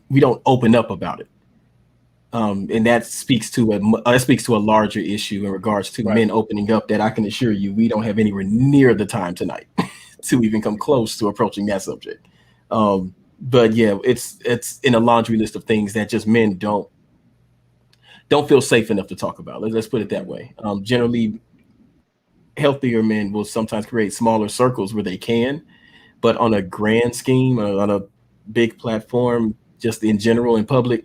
we don't open up about it. And that speaks to a larger issue in regards to men opening up, that I can assure you we don't have anywhere near the time tonight to even come close to approaching that subject. But yeah, it's in a laundry list of things that just men don't feel safe enough to talk about. Let's put it that way. Generally, healthier men will sometimes create smaller circles where they can, but on a grand scheme, on a big platform, just in general in public,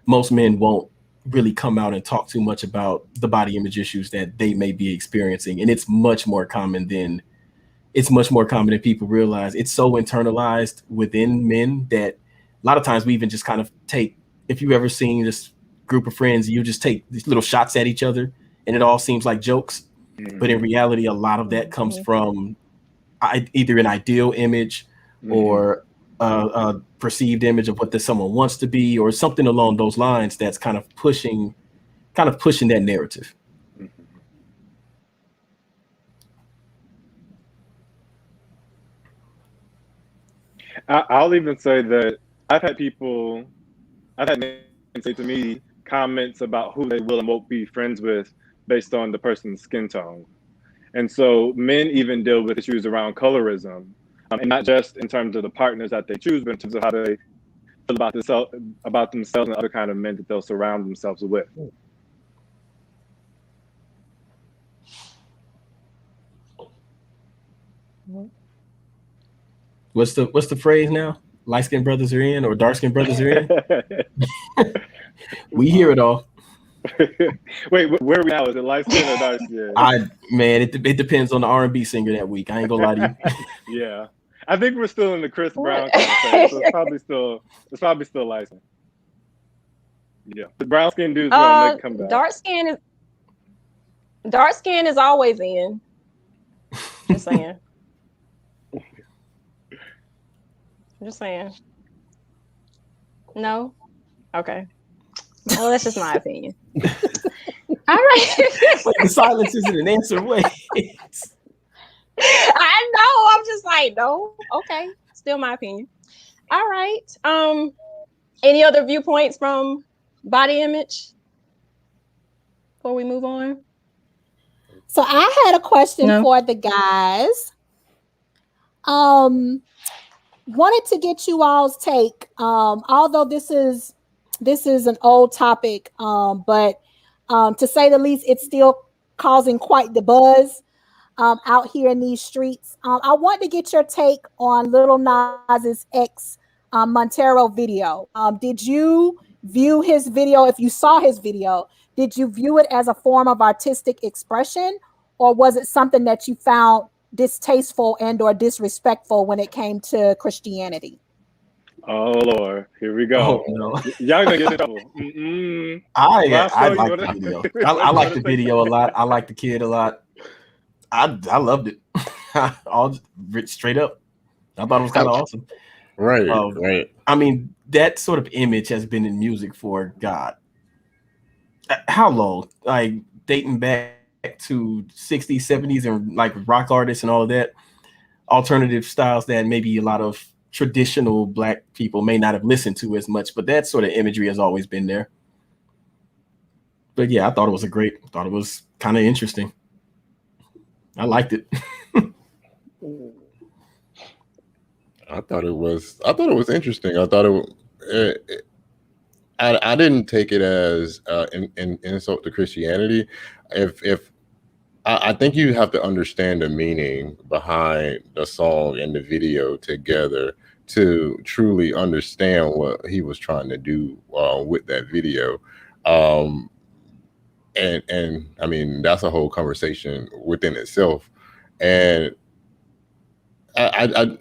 most men won't really come out and talk too much about the body image issues that they may be experiencing. And it's much more common than people realize. It's so internalized within men that a lot of times we even just kind of take, if you've ever seen this group of friends, you just take these little shots at each other and it all seems like jokes. Mm-hmm. But in reality, a lot of that comes from either an ideal image or a perceived image of what someone wants to be, or something along those lines that's kind of pushing that narrative. I'll even say that I've had men say to me comments about who they will and won't be friends with based on the person's skin tone. And so men even deal with issues around colorism, and not just in terms of the partners that they choose, but in terms of how they feel about themselves and other kind of men that they'll surround themselves with. What's the phrase now? Light-skinned brothers are in, or dark-skinned brothers are in? We hear it all. Wait, where are we now? Is it light-skinned or dark-skinned? It depends on the R&B singer that week. I ain't gonna lie to you. Yeah, I think we're still in the Chris Brown conversation, so it's probably still light-skinned. Yeah, the brown-skinned dudes gonna make a comeback. Dark skin is always in. Just saying. Just saying. No? Okay. Well, that's just my opinion. All right. The silence isn't an answer. Wait. I know. I'm just like, no. Okay. Still my opinion. All right. Any other viewpoints from body image before we move on? So I had a question for the guys. Wanted to get you all's take. Although this is an old topic, but to say the least, it's still causing quite the buzz out here in these streets. I want to get your take on Lil Nas's ex Montero video. Did you view his video? If you saw his video, did you view it as a form of artistic expression, or was it something that you found distasteful and or disrespectful when it came to Christianity? Oh Lord, here we go. Oh, no. Y'all gonna get in trouble. I like the video. I like the video a lot. I like the kid a lot. I loved it. All straight up. I thought it was kind of awesome. Right, right. I mean, that sort of image has been in music for God. How long? Like dating back to 60s, 70s, and like rock artists and all of that. Alternative styles that maybe a lot of traditional Black people may not have listened to as much, but that sort of imagery has always been there. But yeah, I thought it was kind of interesting. I liked it. I thought it was interesting. I thought I didn't take it as an insult to Christianity. If I think you have to understand the meaning behind the song and the video together to truly understand what he was trying to do with that video. And I mean, that's a whole conversation within itself. And I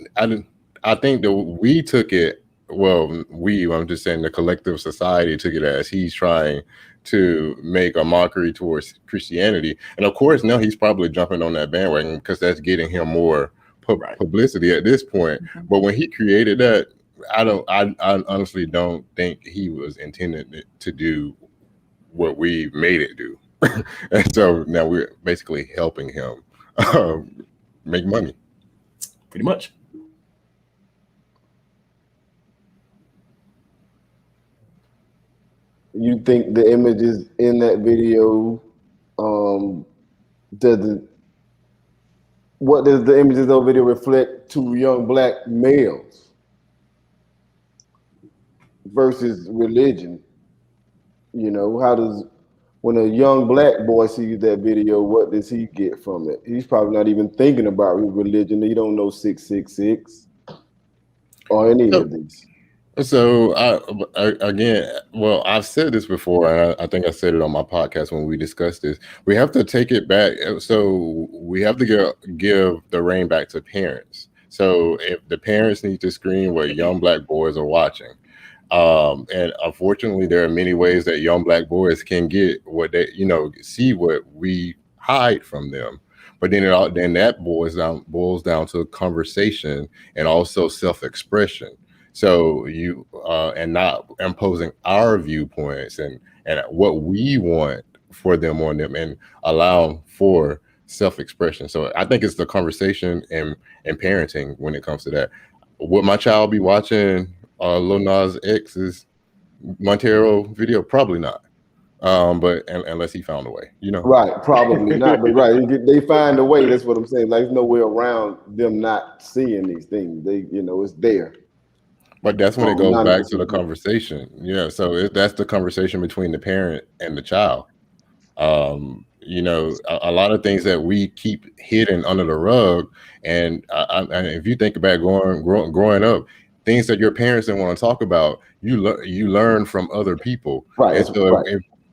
think that we took it, I'm just saying the collective society took it as he's trying to make a mockery towards Christianity. And of course, now he's probably jumping on that bandwagon because that's getting him more publicity at this point. Mm-hmm. But when he created that, I honestly don't think he was intended to do what we made it do. And so now we're basically helping him make money. Pretty much. You think the images in that video what does the images of the video reflect to young Black males versus religion? You know, when a young Black boy sees that video, what does he get from it? He's probably not even thinking about religion. He don't know 666 or any of these. So I've said this before, and I think I said it on my podcast when we discussed this. We have to take it back. So we have to give the reign back to parents. So if the parents need to screen what young Black boys are watching, and unfortunately, there are many ways that young Black boys can get what they, see what we hide from them. But then that boils down to conversation and also self-expression. So you and not imposing our viewpoints and what we want for them on them, and allow for self-expression. So I think it's the conversation and parenting when it comes to that. Would my child be watching Lil Nas X's Montero video? Probably not. But unless he found a way, Right, probably not. But right, they find a way. That's what I'm saying. Like, there's no way around them not seeing these things. They, it's there. But that's when it goes back to the conversation. Yeah, so that's the conversation between the parent and the child. A lot of things that we keep hidden under the rug, and if you think about growing up, things that your parents didn't want to talk about, you learn from other people. Right. And so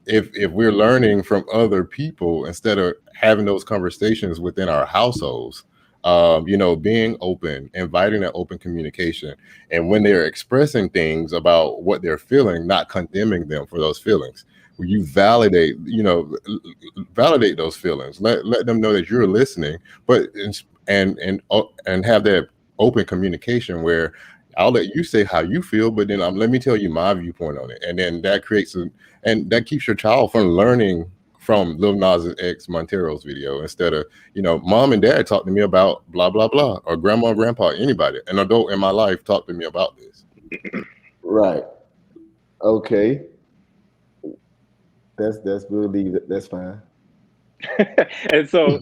if we're learning from other people instead of having those conversations within our households, being open, inviting that open communication, and when they're expressing things about what they're feeling, not condemning them for those feelings. You validate those feelings. Let them know that you're listening, but and have that open communication where I'll let you say how you feel, but then let me tell you my viewpoint on it, and then that creates and that keeps your child from learning from Lil Nas X Montero's video instead of, mom and dad talked to me about blah, blah, blah, or grandma, grandpa, anybody, an adult in my life talked to me about this. Right. Okay. We'll leave it. That's fine. And so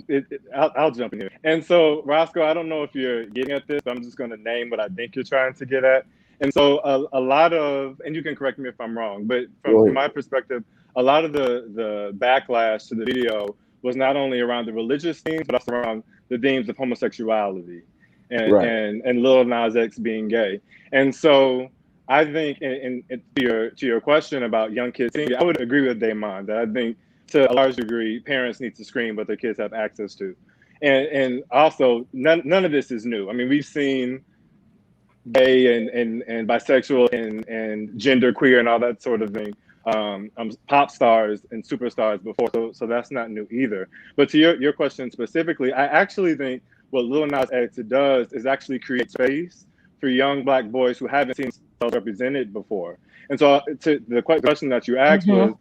I'll jump in here. And so, Roscoe, I don't know if you're getting at this, but I'm just going to name what I think you're trying to get at. And so a lot of, and you can correct me if I'm wrong, but from my perspective, a lot of the backlash to the video was not only around the religious themes, but also around the themes of homosexuality and Lil Nas X being gay. And so I think, and to your question about young kids singing, I would agree with Damon that I think to a large degree, parents need to screen what their kids have access to. And also, none of this is new. I mean, we've seen gay and bisexual and gender queer and all that sort of thing, pop stars and superstars before, so that's not new either. But to your question specifically, I actually think what Lil Nas X does is actually create space for young Black boys who haven't seen themselves represented before. And so to the question that you asked was,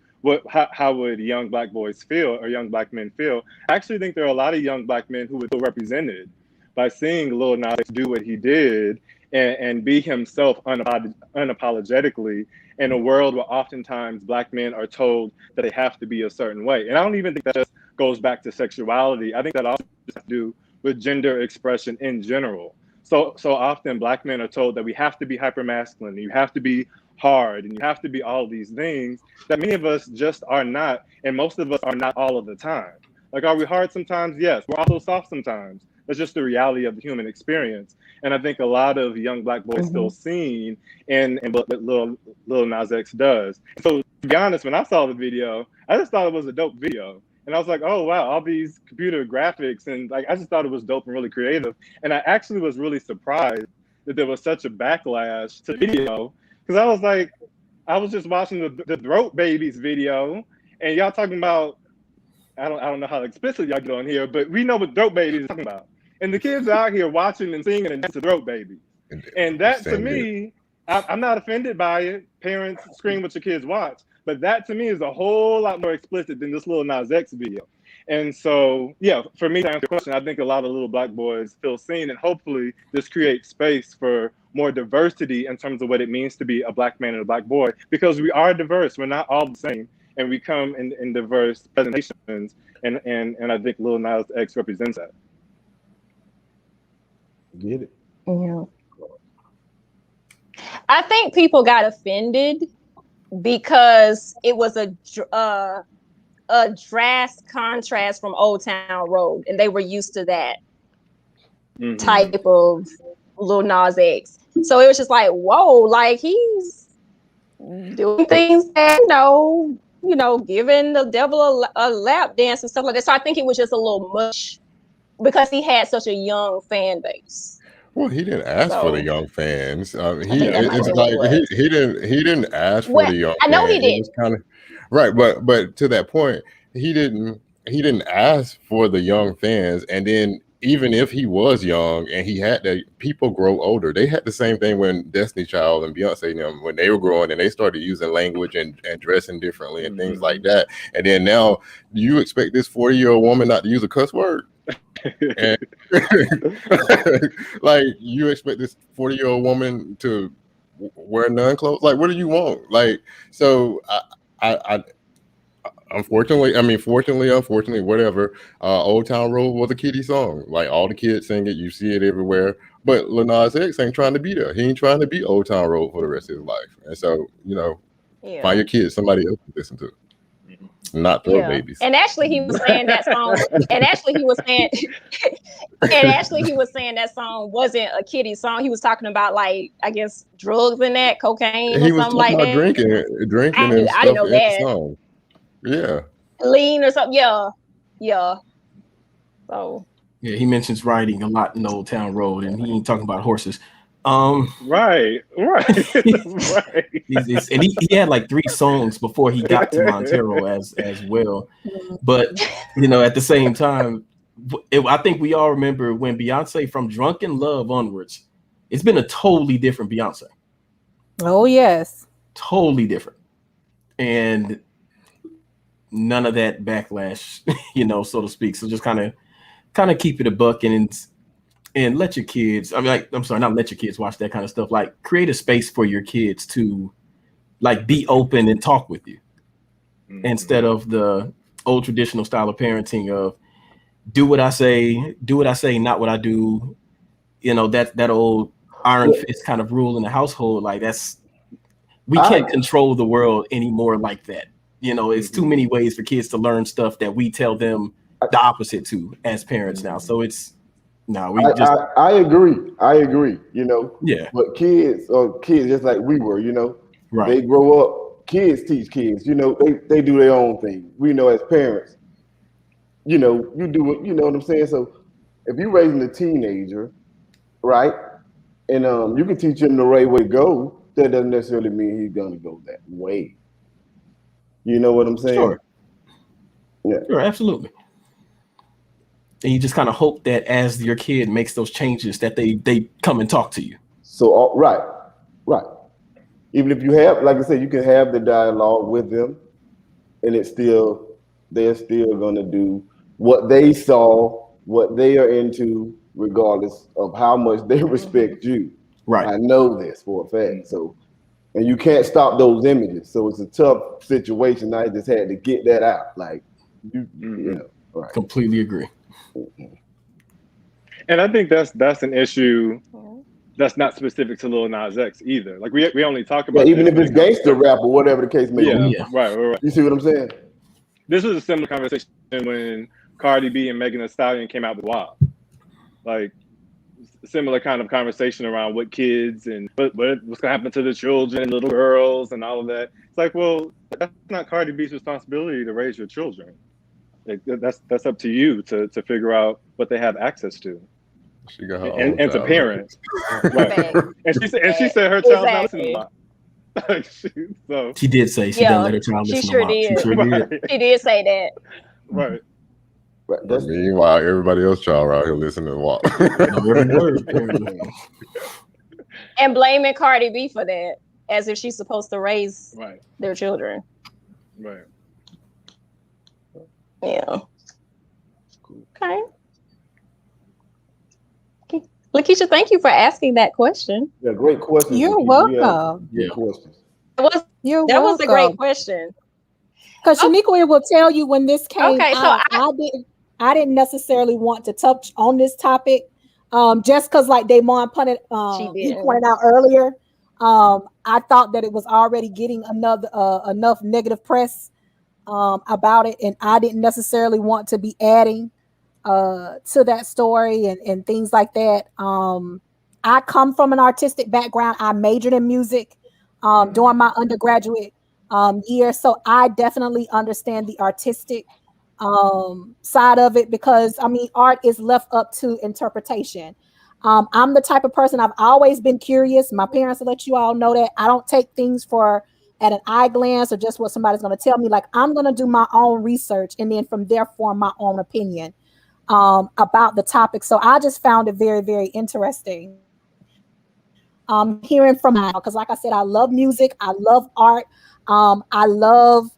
how would young Black boys feel or young Black men feel? I actually think there are a lot of young Black men who would feel represented by seeing Lil Nas X do what he did and be himself unapologetically in a world where oftentimes Black men are told that they have to be a certain way. And I don't even think that just goes back to sexuality. I think that also has to do with gender expression in general. So often Black men are told that we have to be hypermasculine, and you have to be hard, and you have to be all these things that many of us just are not, and most of us are not all of the time. Like, are we hard sometimes? Yes. We're also soft sometimes. That's just the reality of the human experience. And I think a lot of young Black boys feel seen in what Lil Nas X does. So to be honest, when I saw the video, I just thought it was a dope video. And I was like, oh, wow, all these computer graphics. And like, I just thought it was dope and really creative. And I actually was really surprised that there was such a backlash to the video. Because I was like, I was just watching the Throat Babies video. And y'all talking about, I don't know how explicit y'all get on here, but we know what Throat Babies is talking about. And the kids are out here watching and singing and dancing to Throat Babies. And that, to me, I'm not offended by it. Parents, scream what your kids watch. But that, to me, is a whole lot more explicit than this Lil Nas X video. And so, yeah, for me, to answer your question, I think a lot of little Black boys feel seen. And hopefully this creates space for more diversity in terms of what it means to be a Black man and a Black boy. Because we are diverse. We're not all the same. And we come in diverse presentations. And I think Lil Nas X represents that. Get it. Yeah. I think people got offended because it was a drastic contrast from Old Town Road, and they were used to that type of Lil Nas X. So it was just like, whoa, like he's doing things that, you know, giving the devil a lap dance and stuff like that. So I think it was just a little much because he had such a young fan base. Well, he didn't ask for the young fans. He didn't ask for the young. I know fans. he did. It was kind of right, but to that point, he didn't ask for the young fans. And then even if he was young and he had that, people grow older. They had the same thing when Destiny Child and Beyonce and them, when they were growing and they started using language and dressing differently and things like that. And then now you expect this 40-year-old woman not to use a cuss word? And like, you expect this 40-year-old woman to wear none clothes? Like, what do you want? Like, so I unfortunately, whatever. Old Town Road was a kiddie song. Like, all the kids sing it, you see it everywhere. But Lil Nas X ain't trying to be there. He ain't trying to be Old Town Road for the rest of his life. And so, find your kids somebody else to listen to. Not Throat Babies. And actually, he was saying that song. And actually, he was saying that song wasn't a kiddie song. He was talking about, like, I guess, drugs and that, cocaine or something like that. Drinking and stuff. I didn't know that. Song. Yeah. Lean or something. Yeah. So. Yeah, he mentions riding a lot in Old Town Road, and he ain't talking about horses. Right. And he had like 3 songs before he got to Montero as well. But at the same time, I think we all remember when Beyonce, from Drunken Love onwards, it's been a totally different Beyonce. Oh yes, totally different, and none of that backlash, so to speak. So just kind of keep it a buck and let your kids, not let your kids watch that kind of stuff. Like, create a space for your kids to like be open and talk with you, instead of the old traditional style of parenting of do what I say, not what I do. You know, that old iron fist kind of rule in the household. Like we can't control the world anymore like that. You know, it's too many ways for kids to learn stuff that we tell them the opposite to as parents now. So it's I agree, you know. Yeah. But kids are kids just like we were, you know. Right. They grow up, kids teach kids, you know, they do their own thing. We know as parents, you know, you do what, you know what I'm saying? So if you're raising a teenager, right, and you can teach him the right way to go, that doesn't necessarily mean he's gonna go that way. You know what I'm saying? Sure. Yeah. Sure, absolutely. And you just kind of hope that as your kid makes those changes that they come and talk to you. So right. Even if you have, like I said, you can have the dialogue with them, and they're still gonna do what they saw, what they are into, regardless of how much they respect you. Right. I know this for a fact. So, and you can't stop those images. So it's a tough situation. I just had to get that out. Like, you know, right. Completely agree. And I think that's an issue that's not specific to Lil Nas X either. Like we only talk about even if it's gangster rap or whatever the case may be. Yeah, right. You see what I'm saying? This was a similar conversation when Cardi B and Megan Thee Stallion came out with WAP. Like similar kind of conversation around what kids and what's gonna happen to the children, little girls, and all of that. It's like, well, that's not Cardi B's responsibility to raise your children. Like, that's up to you to figure out what they have access to. She got her and own to child. parents. Right. And she said her child's not listening a lot. She did say she didn't let her child listen a lot. She sure did. She did say that. Right. But meanwhile, everybody else child around here listening to WAP. And blaming Cardi B for that, as if she's supposed to raise their children. Right. Yeah. Okay. Lakesha, thank you for asking that question. Yeah, great question. You're welcome. Good questions. That was a great question. Because Shnequia will tell you when this came out, I didn't necessarily want to touch on this topic, just because like Damon pointed out earlier, I thought that it was already getting enough negative press about it, and I didn't necessarily want to be adding to that story and things like that. I come from an artistic background. I majored in music during my undergraduate year, so I definitely understand the artistic side of it, because I mean, art is left up to interpretation. I'm the type of person, I've always been curious. My parents will let you all know that. I don't take things at an eye glance or just what somebody's going to tell me. Like, I'm going to do my own research and then from there form my own opinion about the topic. So I just found it very, very interesting hearing from her, because like I said, I love music, I love art, I love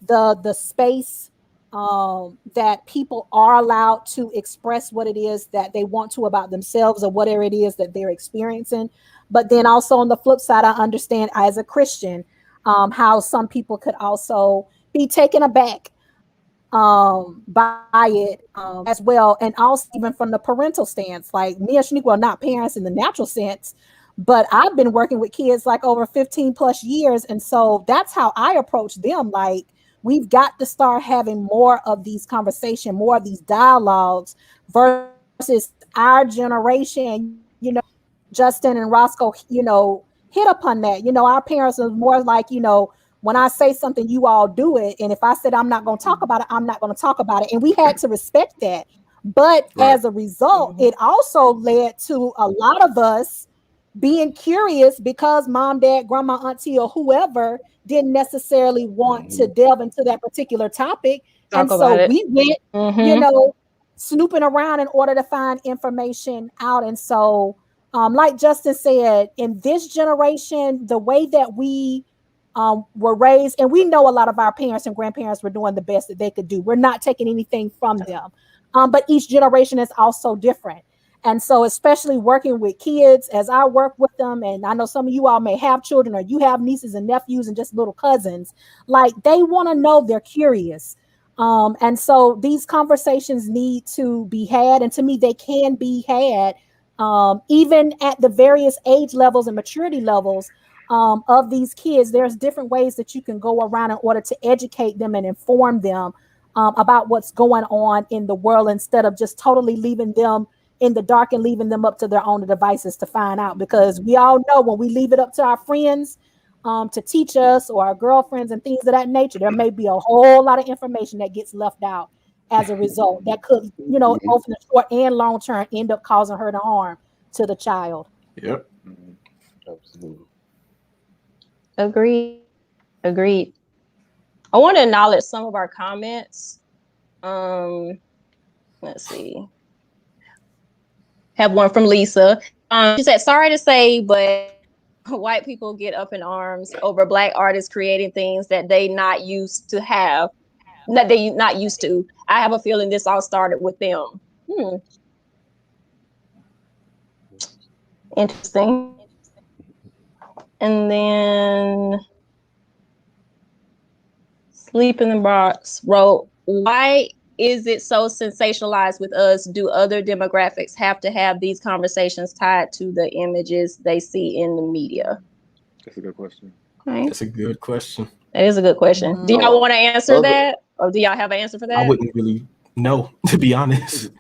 the space that people are allowed to express what it is that they want to about themselves or whatever it is that they're experiencing. But then also on the flip side, I understand as a Christian how some people could also be taken aback by it as well. And also even from the parental stance, like me and Shnequia are not parents in the natural sense, but I've been working with kids like over 15 plus years. And so that's how I approach them. Like, we've got to start having more of these conversations, more of these dialogues versus our generation. You know, Justen and Roscoe, you know, hit upon that. You know, our parents are more like, you know, when I say something, you all do it. And if I said I'm not going to talk about it, I'm not going to talk about it. And we had to respect that. But as a result, it also led to a lot of us being curious because mom, dad, grandma, auntie, or whoever didn't necessarily want to delve into that particular topic. We went, you know, snooping around in order to find information out. And so, like Justen said, in this generation, the way that we were raised, and we know a lot of our parents and grandparents were doing the best that they could do. We're not taking anything from them. But each generation is also different. And so, especially working with kids, as I work with them, and I know some of you all may have children or you have nieces and nephews and just little cousins, like they want to know, they're curious. And so these conversations need to be had. And to me, they can be had even at the various age levels and maturity levels of these kids. There's different ways that you can go around in order to educate them and inform them about what's going on in the world, instead of just totally leaving them in the dark and leaving them up to their own devices to find out. Because we all know when we leave it up to our friends to teach us, or our girlfriends and things of that nature, there may be a whole lot of information that gets left out as a result that could, both in the short and long term, end up causing hurt and harm to the child. Yep. Absolutely. Agreed. I want to acknowledge some of our comments. Let's see. Have one from Lisa. She said, sorry to say, but white people get up in arms over Black artists creating things that they not used to have. That they not used to. I have a feeling this all started with them. Interesting. And then Sleep in the Box wrote, why is it so sensationalized with us? Do other demographics have to have these conversations tied to the images they see in the media? That's a good question. Okay. That's a good question. That is a good question. Do y'all want to answer that? Or do y'all have an answer for that? I wouldn't really know, to be honest.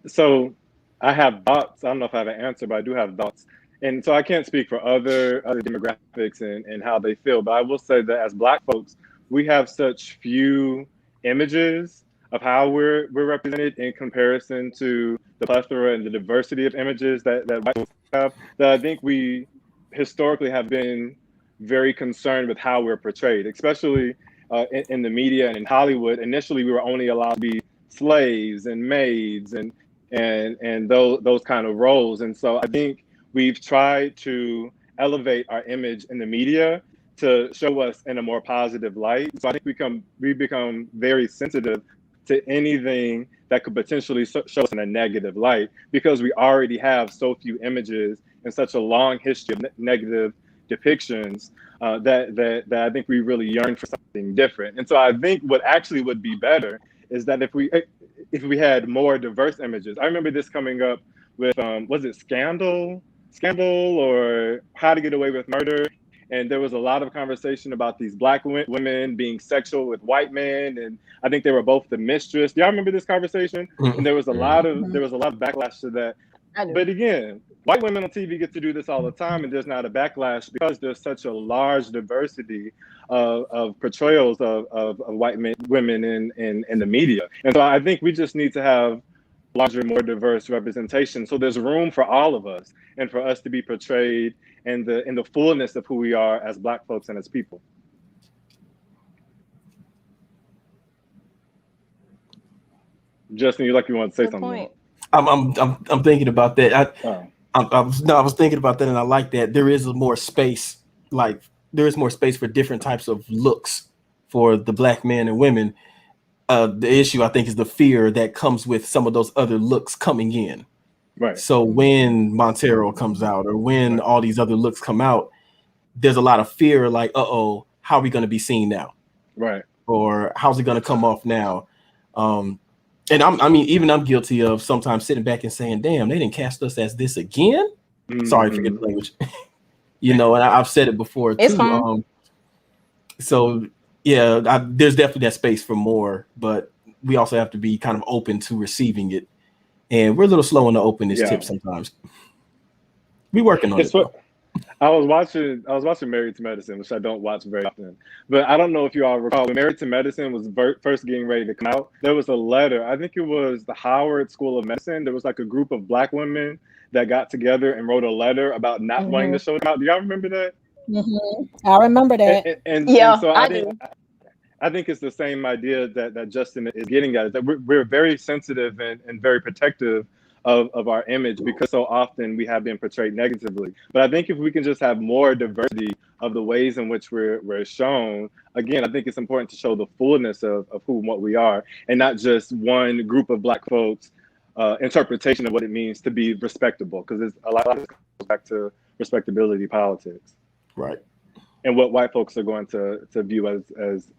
So I have thoughts. I don't know if I have an answer, but I do have thoughts. And so I can't speak for other demographics and how they feel, but I will say that as Black folks, we have such few images of how we're represented in comparison to the plethora and the diversity of images that white folks have, that I think we historically have been very concerned with how we're portrayed, especially in the media and in Hollywood. Initially, we were only allowed to be slaves and maids and those kind of roles. And so I think we've tried to elevate our image in the media to show us in a more positive light. So I think we become very sensitive to anything that could potentially show us in a negative light, because we already have so few images and such a long history of negative depictions that I think we really yearn for something different. And so I think what actually would be better is that if we had more diverse images. I remember this coming up with was it Scandal or How to Get Away with Murder? And there was a lot of conversation about these Black women being sexual with white men, and I think they were both the mistress. Do y'all remember this conversation? And there was a lot of backlash to that. But again, white women on TV get to do this all the time, and there's not a backlash because there's such a large diversity of portrayals of white women in the media. And so I think we just need to have larger, more diverse representation, so there's room for all of us and for us to be portrayed in the fullness of who we are as Black folks and as people. Justen, you want to say something? Point. I'm thinking about that. I was thinking about that, and I like that there is more space. Like there is more space for different types of looks for the Black men and women. The issue, I think, is the fear that comes with some of those other looks coming in. Right. So when Montero comes out, or when all these other looks come out, there's a lot of fear, like, how are we going to be seen now? Right. Or how's it going to come off now? And I'm guilty of sometimes sitting back and saying, damn, they didn't cast us as this again. Mm-hmm. Sorry, forget the language. And I've said it before too. It's fine. So yeah, there's definitely that space for more, but we also have to be kind of open to receiving it. And we're a little slow on the openness tip sometimes. We working on it. I was watching Married to Medicine, which I don't watch very often. But I don't know if you all recall, when Married to Medicine was first getting ready to come out, there was a letter. I think it was the Howard School of Medicine. There was like a group of Black women that got together and wrote a letter about not wanting the show to come out. Do y'all remember that? Mm-hmm. I remember that. And so I think it's the same idea that Justen is getting at, is that we're very sensitive and very protective of our image, because so often we have been portrayed negatively. But I think if we can just have more diversity of the ways in which we're shown, again, I think it's important to show the fullness of who and what we are, and not just one group of Black folks interpretation of what it means to be respectable, because a lot of it goes back to respectability politics, right? And what white folks are going to view as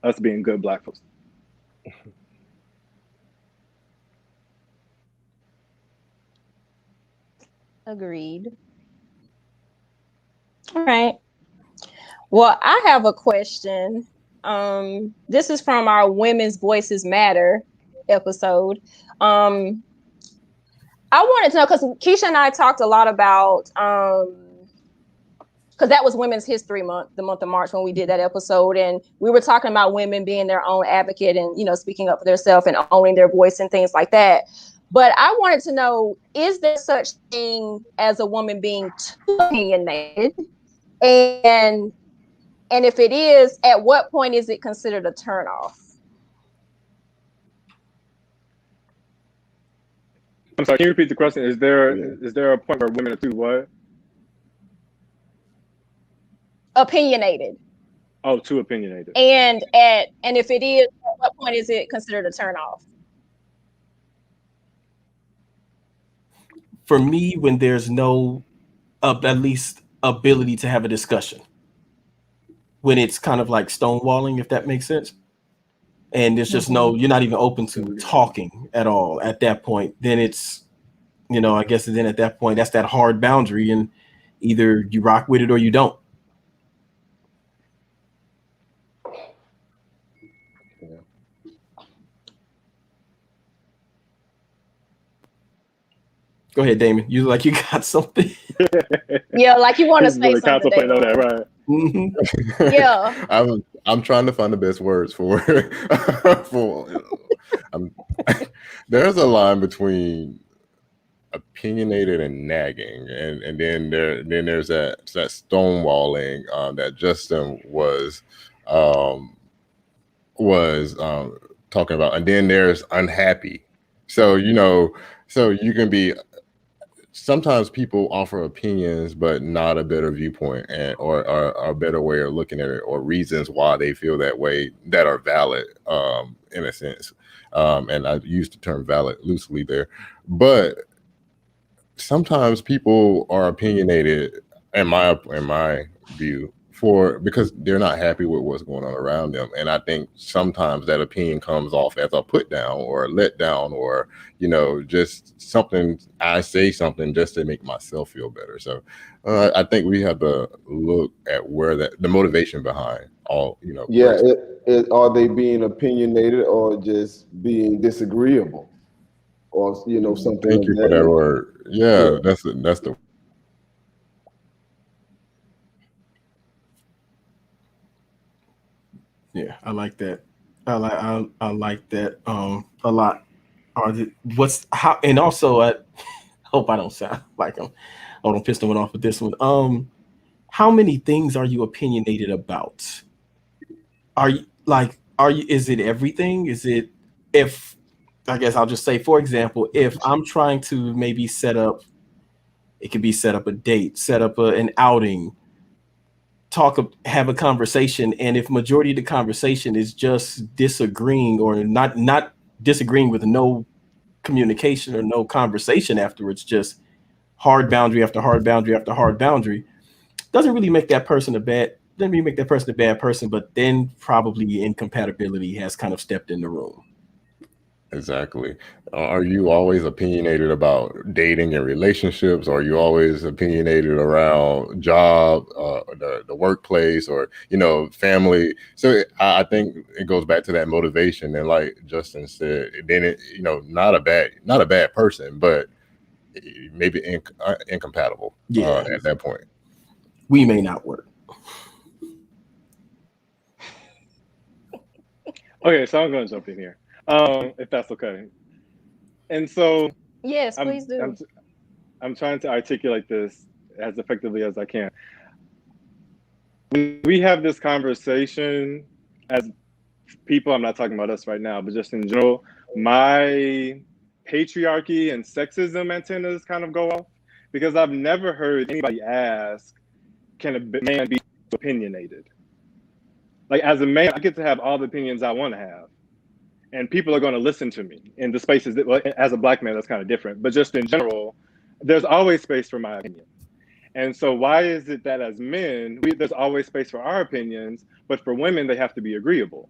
us being good Black folks. Agreed. All right. Well, I have a question. This is from our Women's Voices Matter episode. I wanted to know, because Keisha and I talked a lot about, because that was Women's History Month, the month of March, when we did that episode, and we were talking about women being their own advocate and, you know, speaking up for themselves and owning their voice and things like that. But I wanted to know, is there such thing as a woman being too opinionated? And if it is, at what point is it considered a turnoff? I'm sorry, can you repeat the question? Is there a point where women are too what? Opinionated. Oh, too opinionated. And if it is, at what point is it considered a turnoff? For me, when there's no at least ability to have a discussion, when it's kind of like stonewalling, if that makes sense, and there's just no, you're not even open to talking at all at that point, then it's, you know, I guess then at that point, that's that hard boundary, and either you rock with it or you don't. Go ahead, Damon. You like you got something. Yeah, like you want to say really something. Contemplating on that, right? Mm-hmm. Yeah. I'm trying to find the best words for there's a line between opinionated and nagging, and then there's that stonewalling that Justen was talking about, and then there's unhappy. So so you can be. Sometimes people offer opinions, but not a better viewpoint or a better way of looking at it, or reasons why they feel that way that are valid, in a sense. And I use the term valid loosely there, but sometimes people are opinionated, in my view, because they're not happy with what's going on around them. And I think sometimes that opinion comes off as a put down or a let down, or, just something, I say something just to make myself feel better. So I think we have to look at where the motivation behind all, Yeah. Are they being opinionated or just being disagreeable? Or, something. Thank you for that word. Yeah. That's the. Yeah, I like that. I like that a lot. And also I hope I don't sound like I don't piss someone off with this one. How many things are you opinionated about? Is it everything? Is it, if, I guess I'll just say, for example, if I'm trying to maybe it could be set up a date, set up an outing, have a conversation, and if majority of the conversation is just disagreeing, or not disagreeing with no communication or no conversation afterwards, just hard boundary after hard boundary after hard boundary, doesn't really make that person a bad person, but then probably incompatibility has kind of stepped in the room. Exactly. Are you always opinionated about dating and relationships? Or are you always opinionated around job, the workplace, or family? So I think it goes back to that motivation, and like Justen said, then not a bad person, but maybe incompatible. At that point, we may not work. Okay, so I'm going to jump in here, if that's okay. And so, yes, please do. I'm trying to articulate this as effectively as I can. When we have this conversation as people, I'm not talking about us right now, but just in general, my patriarchy and sexism antennas kind of go off, because I've never heard anybody ask, can a man be opinionated? Like, as a man, I get to have all the opinions I want to have, and people are going to listen to me in the spaces that, well, as a Black man, that's kind of different, but just in general, there's always space for my opinion. And so why is it that as men, there's always space for our opinions, but for women, they have to be agreeable?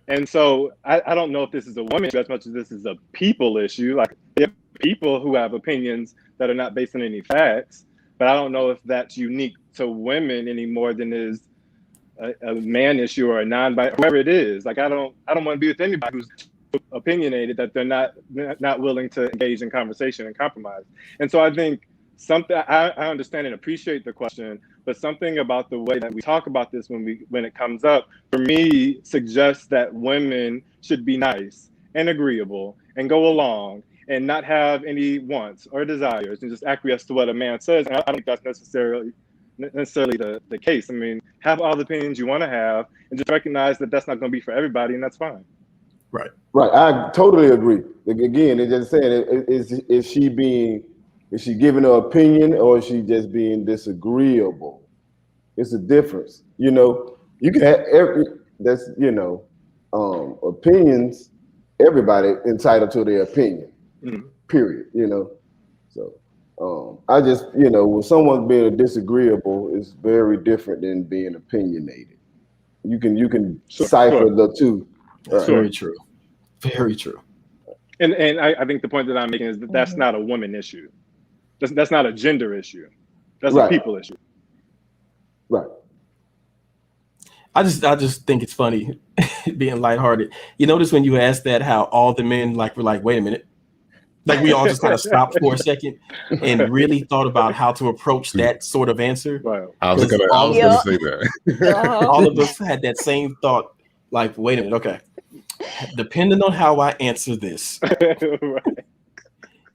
And so I don't know if this is a woman issue as much as this is a people issue. Like, there are people who have opinions that are not based on any facts, but I don't know if that's unique to women any more than is a man issue or a non-binary, whoever it is. Like, I don't want to be with anybody who's opinionated that they're not willing to engage in conversation and compromise. And so I think something, I understand and appreciate the question, but something about the way that we talk about this when it comes up, for me, suggests that women should be nice and agreeable and go along and not have any wants or desires and just acquiesce to what a man says. And I don't think that's necessarily the case. I mean, have all the opinions you want to have and just recognize that that's not going to be for everybody, and that's fine. Right. I totally agree. Like, again, it's just saying, is she giving her opinion, or is she just being disagreeable? It's a difference. You know, you can have opinions. Everybody entitled to their opinion. Mm-hmm. Period. You know, so I just, when someone's being disagreeable, it's very different than being opinionated. You can cipher the two. Right. Very true. Very true. And I think the point that I'm making is that that's not a woman issue. That's not a gender issue. That's a people issue. Right. I just think it's funny being lighthearted. You notice when you asked that, how all the men were like, wait a minute. Like, we all just kind of stopped for a second and really thought about how to approach that sort of answer. Right. I was going to say that. All of us had that same thought. Like, wait a minute. Okay. Depending on how I answer this,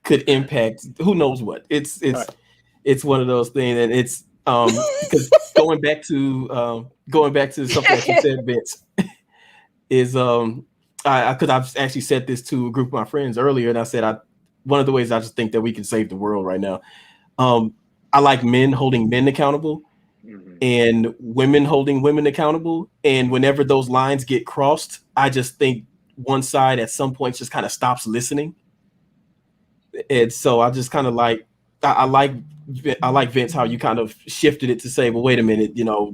could impact who knows what. It's one of those things, and it's because going back to something that you said, Vince, is because I've actually said this to a group of my friends earlier, and I said one of the ways I just think that we can save the world right now. I like men holding men accountable, and women holding women accountable. And whenever those lines get crossed, I just think one side at some point just kind of stops listening. And so I just kind of I like Vince, how you kind of shifted it to say, well, wait a minute,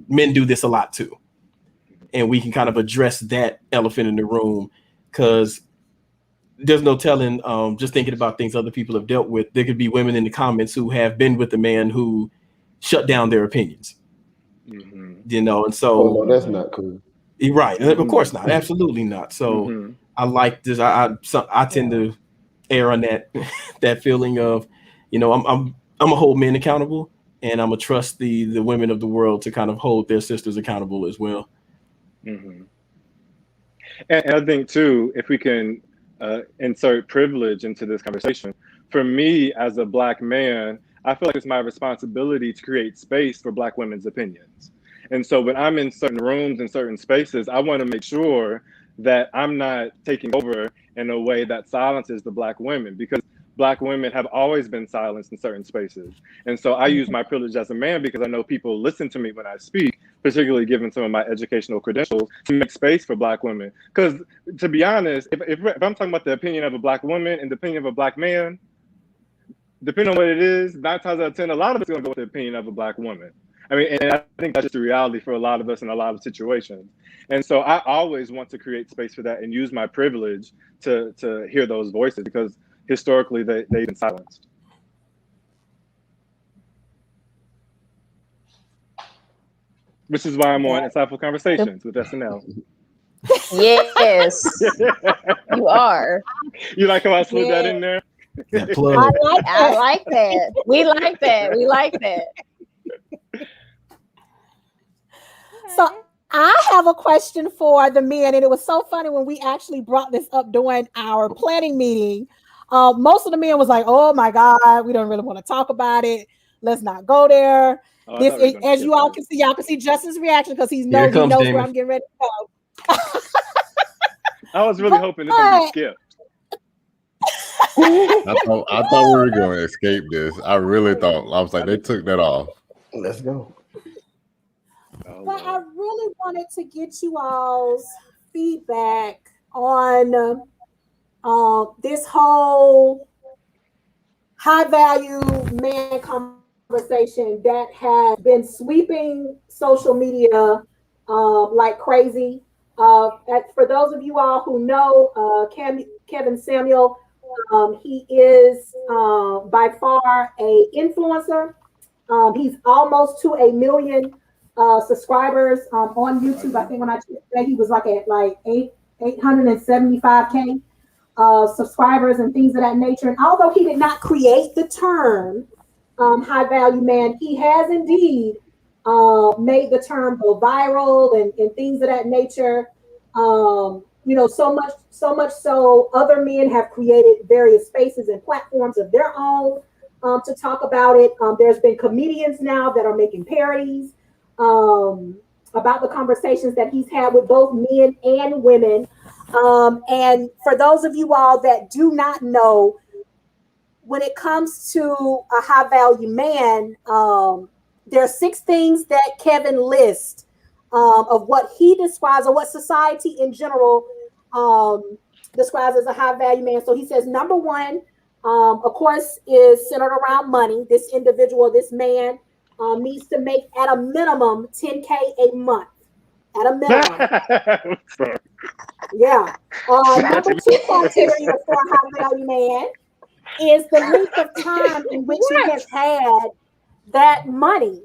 men do this a lot too. And we can kind of address that elephant in the room, because there's no telling, just thinking about things other people have dealt with, there could be women in the comments who have been with a man who shut down their opinions. And so no, that's not cool. Right. Of course not. Absolutely not. So I like this. I tend to err on that feeling of, I'm gonna hold men accountable, and I'm gonna trust the women of the world to kind of hold their sisters accountable as well. And I think too, if we can insert privilege into this conversation, for me as a Black man, I feel like it's my responsibility to create space for Black women's opinions. And so when I'm in certain rooms and certain spaces, I want to make sure that I'm not taking over in a way that silences the Black women, because Black women have always been silenced in certain spaces. And so I use my privilege as a man, because I know people listen to me when I speak, particularly given some of my educational credentials, to make space for Black women. Because to be honest, if I'm talking about the opinion of a Black woman and the opinion of a Black man, depending on what it is, 9 times out of 10, a lot of it's going to go with the opinion of a Black woman. I mean, and I think that's just the reality for a lot of us in a lot of situations. And so I always want to create space for that and use my privilege to hear those voices, because historically they've been silenced. Which is why I'm on Insightful Conversations with SNL. Yes, you are. You like how I slid that in there? I like that. We like that. We like that. So I have a question for the men, and it was so funny when we actually brought this up during our planning meeting. Most of the men was like, "Oh my God, we don't really want to talk about it. Let's not go there." As you all can see, y'all can see Justen's reaction, because he knows Damon. where I'm getting ready to go. I was really hoping this would be skipped. I thought we were going to escape this. I really thought. I was like, they took that off. Let's go. But I really wanted to get you all's feedback on this whole high value man conversation that has been sweeping social media like crazy. For those of you all who know Kevin Samuel, he is by far a influencer. He's almost to 1 million subscribers on YouTube. I think when I checked that, he was like at 875K subscribers and things of that nature. And although he did not create the term high value man, he has indeed made the term go viral and things of that nature. So much so other men have created various spaces and platforms of their own to talk about it. There's been comedians now that are making parodies about the conversations that he's had with both men and women. And for those of you all that do not know, when it comes to a high value man, there are 6 things that Kevin lists of what he describes or what society in general describes as a high value man. So he says, number 1, of course, is centered around money. This individual, this man needs to make at a minimum 10K a month. At a minimum. Yeah. Number 2 criteria for a high value man is the length of time in which he has had that money.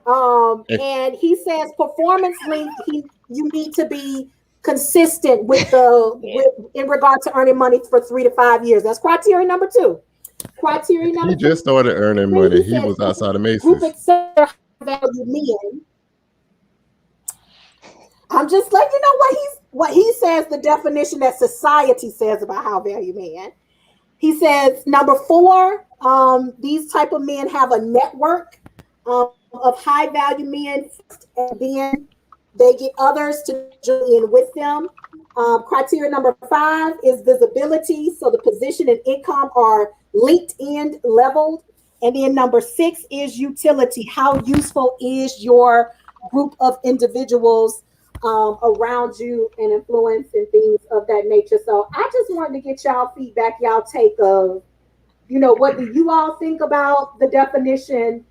And he says performance length, you need to be consistent with in regard to earning money for 3 to 5 years. That's criteria number 2. Criteria number 3. He just started earning money. He was outside of Macy's. Group high value men. I'm just letting you know what he says, the definition that society says about high value man. He says number 4, these type of men have a network of high value men, and then they get others to join in with them. Criteria number 5 is visibility, so the position and income are LinkedIn leveled. And then number 6 is utility. How useful is your group of individuals around you and influence and things of that nature? So I just wanted to get y'all feedback, y'all take of, what do you all think about the definition?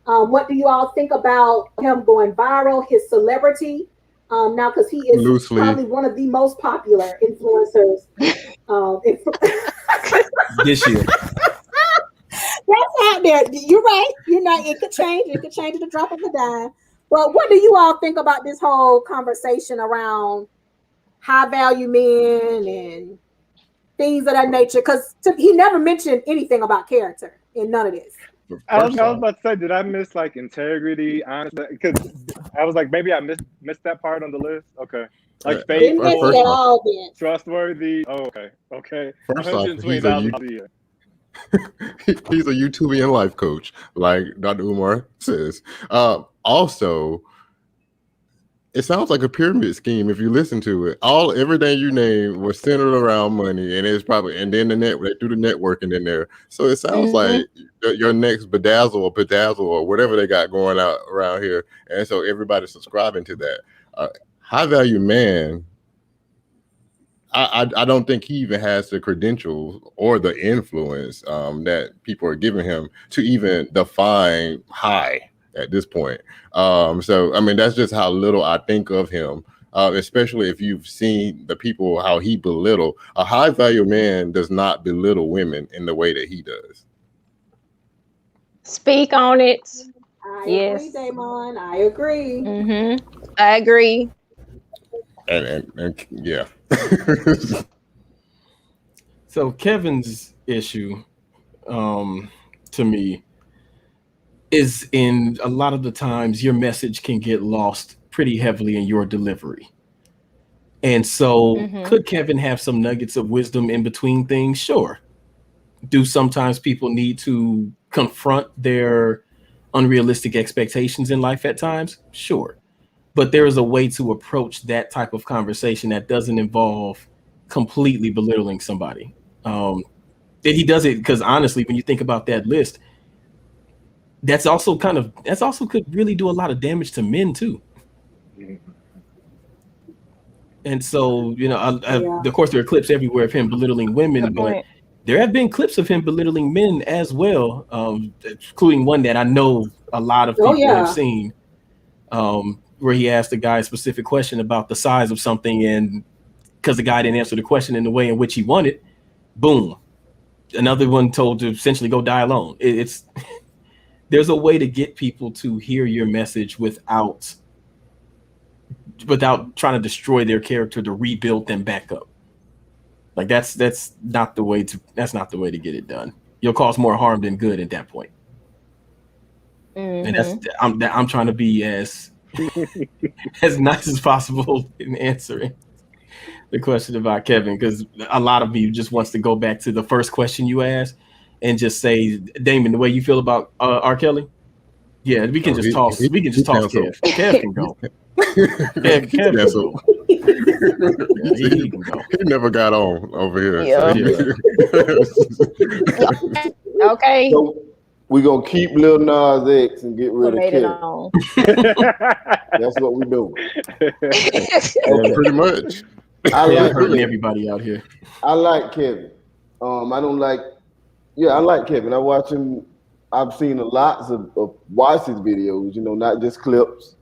What do you all think about him going viral, his celebrity? Now, because he is probably one of the most popular influencers this year. That's out there. You're right. It could change. It could change at the drop of a dime. Well, what do you all think about this whole conversation around high value men and things of that nature? Because he never mentioned anything about character in none of this. I was about to say, did I miss integrity, honesty? Because I was like, maybe I missed that part on the list. Okay, faithful, trustworthy. Oh, okay. First off, he's a YouTubian life coach, like Dr. Umar says. Also, it sounds like a pyramid scheme if you listen to it. Everything you name was centered around money, and it's probably and then they threw the networking in there. So it sounds like your next bedazzle or whatever they got going out around here, and so everybody's subscribing to that. High value man. I don't think he even has the credentials or the influence that people are giving him to even define high at this point. So, I mean, that's just how little I think of him, especially if you've seen the people, how he belittle. A high value man does not belittle women in the way that he does. Speak on it. I agree, Damon. I agree. Mm-hmm. I agree. And yeah. So Kevin's issue, to me, is in a lot of the times your message can get lost pretty heavily in your delivery. And so could Kevin have some nuggets of wisdom in between things? Sure. Do sometimes people need to confront their unrealistic expectations in life at times? Sure. But there is a way to approach that type of conversation that doesn't involve completely belittling somebody. And he does it because honestly, when you think about that list, that's also could really do a lot of damage to men too. And so, of course, there are clips everywhere of him belittling women, but there have been clips of him belittling men as well, including one that I know a lot of people have seen, where he asked the guy a specific question about the size of something, and because the guy didn't answer the question in the way in which he wanted, boom, another one told to essentially go die alone. It's there's a way to get people to hear your message without trying to destroy their character to rebuild them back up. Like that's not the way to get it done. You'll cause more harm than good at that point. And I'm trying to be as nice as possible in answering the question about Kevin, because a lot of me just wants to go back to the first question you asked and just say, Damon, the way you feel about R. Kelly. Yeah, we can just toss Kev. Kev can go. Kev can go. He can go. He never got on over here. Yeah. Okay. So we're gonna keep Lil Nas X and get rid of Kevin. That's what we do. Pretty much. I like hurting everybody out here. I like Kevin. I like Kevin. I watch him. I've seen lots of watch his videos, not just clips,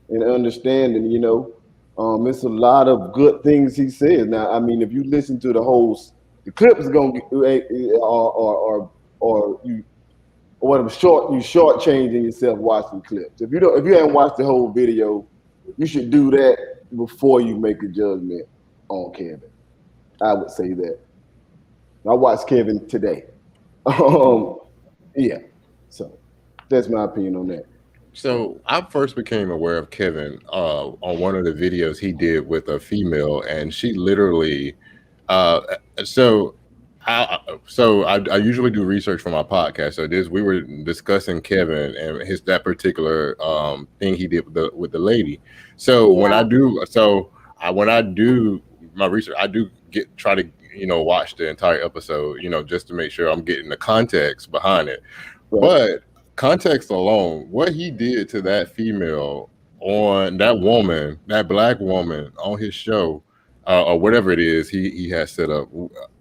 and understanding, it's a lot of good things he says. Now, I mean, if you listen to the clips are gonna you shortchanging yourself watching clips. If you haven't watched the whole video, you should do that before you make a judgment on Kevin. I would say that. I watched Kevin today. Yeah. So that's my opinion on that. So I first became aware of Kevin on one of the videos he did with a female, and she literally I usually do research for my podcast. So we were discussing Kevin and that particular thing he did with the lady. So when I do my research, I do try to watch the entire episode, just to make sure I'm getting the context behind it. Right. But context alone, what he did to that female, on that black woman on his show, or whatever it is he has set up,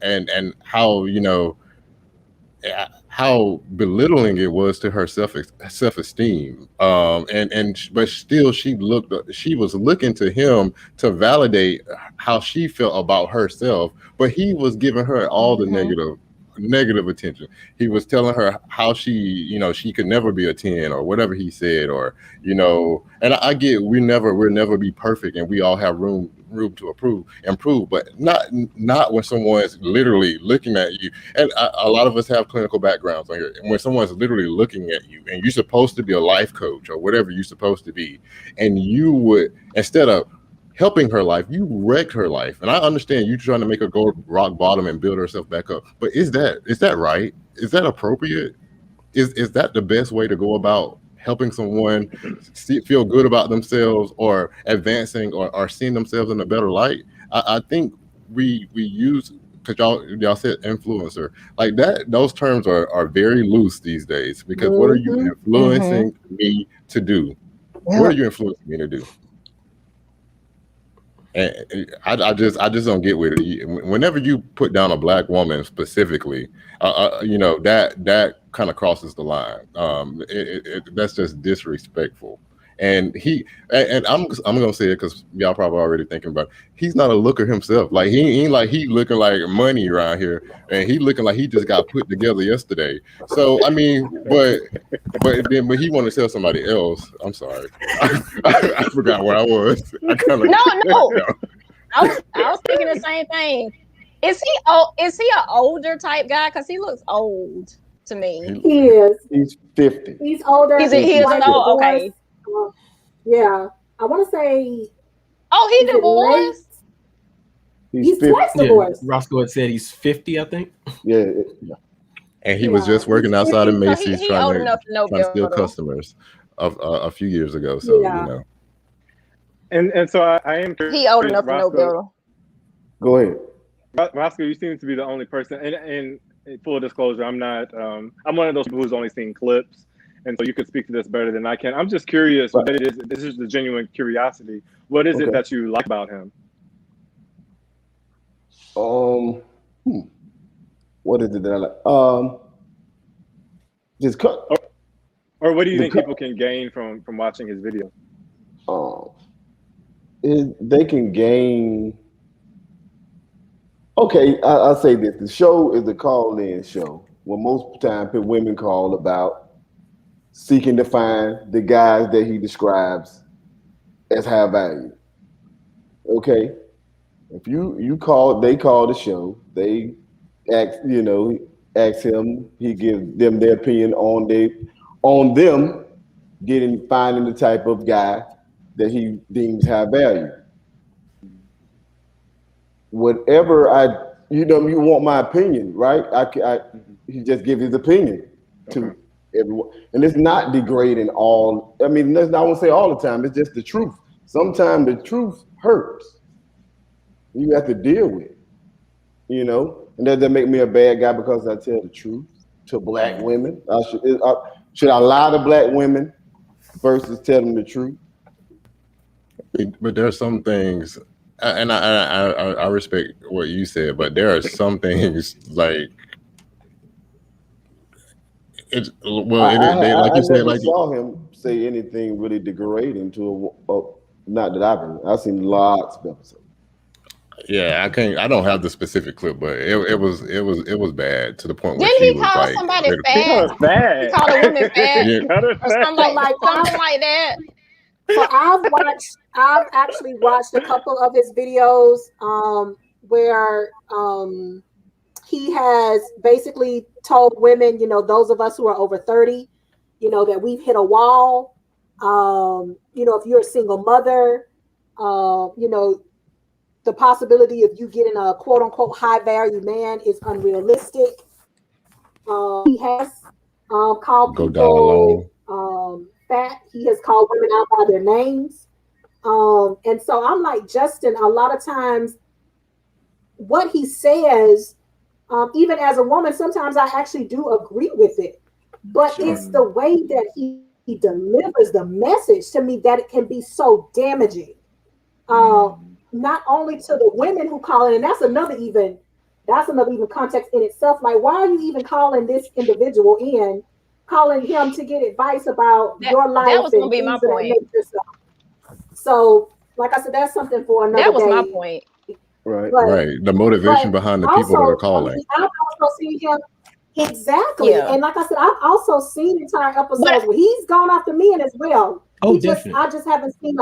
and how belittling it was to her self-esteem, but still she was looking to him to validate how she felt about herself, but he was giving her all the negative attention. He was telling her how she could never be a 10 or whatever he said, or and I get we'll never be perfect, and we all have room to improve, but not when someone's literally looking at you. And a lot of us have clinical backgrounds on here, and when someone's literally looking at you, and you're supposed to be a life coach or whatever you're supposed to be, and you would, instead of helping her life, you wrecked her life. And I understand you trying to make her go rock bottom and build herself back up, but is that right? Is that appropriate? Is that the best way to go about helping someone feel good about themselves, or advancing, or seeing themselves in a better light? I think we use, because y'all said influencer, like that. Those terms are very loose these days, because what are you influencing me to do? What are you influencing me to do? And I just don't get with it. Whenever you put down a black woman specifically, that kind of crosses the line. That's just disrespectful. And I'm gonna say it because y'all probably already thinking about it. He's not a looker himself. Like he ain't like he looking like money around here, and he looking like he just got put together yesterday. So I mean, but he want to tell somebody else. I'm sorry, I forgot where I was. No. I was thinking the same thing. Is he an older type guy? Because he looks old to me. He is. He's 50. He's older. He is okay. Yeah, I want to say. Oh, he divorced. He's twice divorced. Roscoe had said he's 50, I think. Yeah. And he was just working outside of Macy's trying to steal customers a few years ago. So And so I am. He old enough to know better. Go ahead. Roscoe, you seem to be the only person, and full disclosure, I'm not. I'm one of those people who's only seen clips, and so you could speak to this better than I can. I'm just curious what it is. This is the genuine curiosity. What is it that you like about him? What is it that I like? Just cut. Or what do you think people can gain from watching his video? They can gain. Okay, I'll say this: the show is a call-in show. Well, most time women call about seeking to find the guys that he describes as high value. Okay, if you call, they call the show. They ask him. He gives them their opinion on them finding the type of guy that he deems high value. Whatever you want my opinion, right? He just gives his opinion to everyone, and it's not degrading all. I mean, I won't say all the time. It's just the truth. Sometimes the truth hurts. You have to deal with it, and that doesn't make me a bad guy because I tell the truth to black women. Should I lie to black women versus tell them the truth? But there are some things, and I respect what you said, but there are some things like it's like you said, like saw him say anything really degrading to not that I've seen lots of episodes. Yeah, I don't have the specific clip, but it was bad to the point where didn't he was call like, somebody fat? He called a woman fat, or something like that. So I've actually watched a couple of his videos where he has basically told women, those of us who are over 30, that we've hit a wall. If you're a single mother, the possibility of you getting a quote unquote high value man is unrealistic. He has called people fat. He has called women out by their names. And so I'm like, Justen, a lot of times what he says, even as a woman, sometimes I actually do agree with it. But it's the way that he delivers the message to me that it can be so damaging. Not only to the women who call in, and that's another even context in itself. Like, why are you even calling this individual in, calling him to get advice about your life? That was gonna be my point. So, like I said, that's something for another day. That was my point. Right. Right. The motivation behind the people that are calling. I've also seen him exactly, and like I said, I've also seen entire episodes where he's gone after men as well. I just haven't seen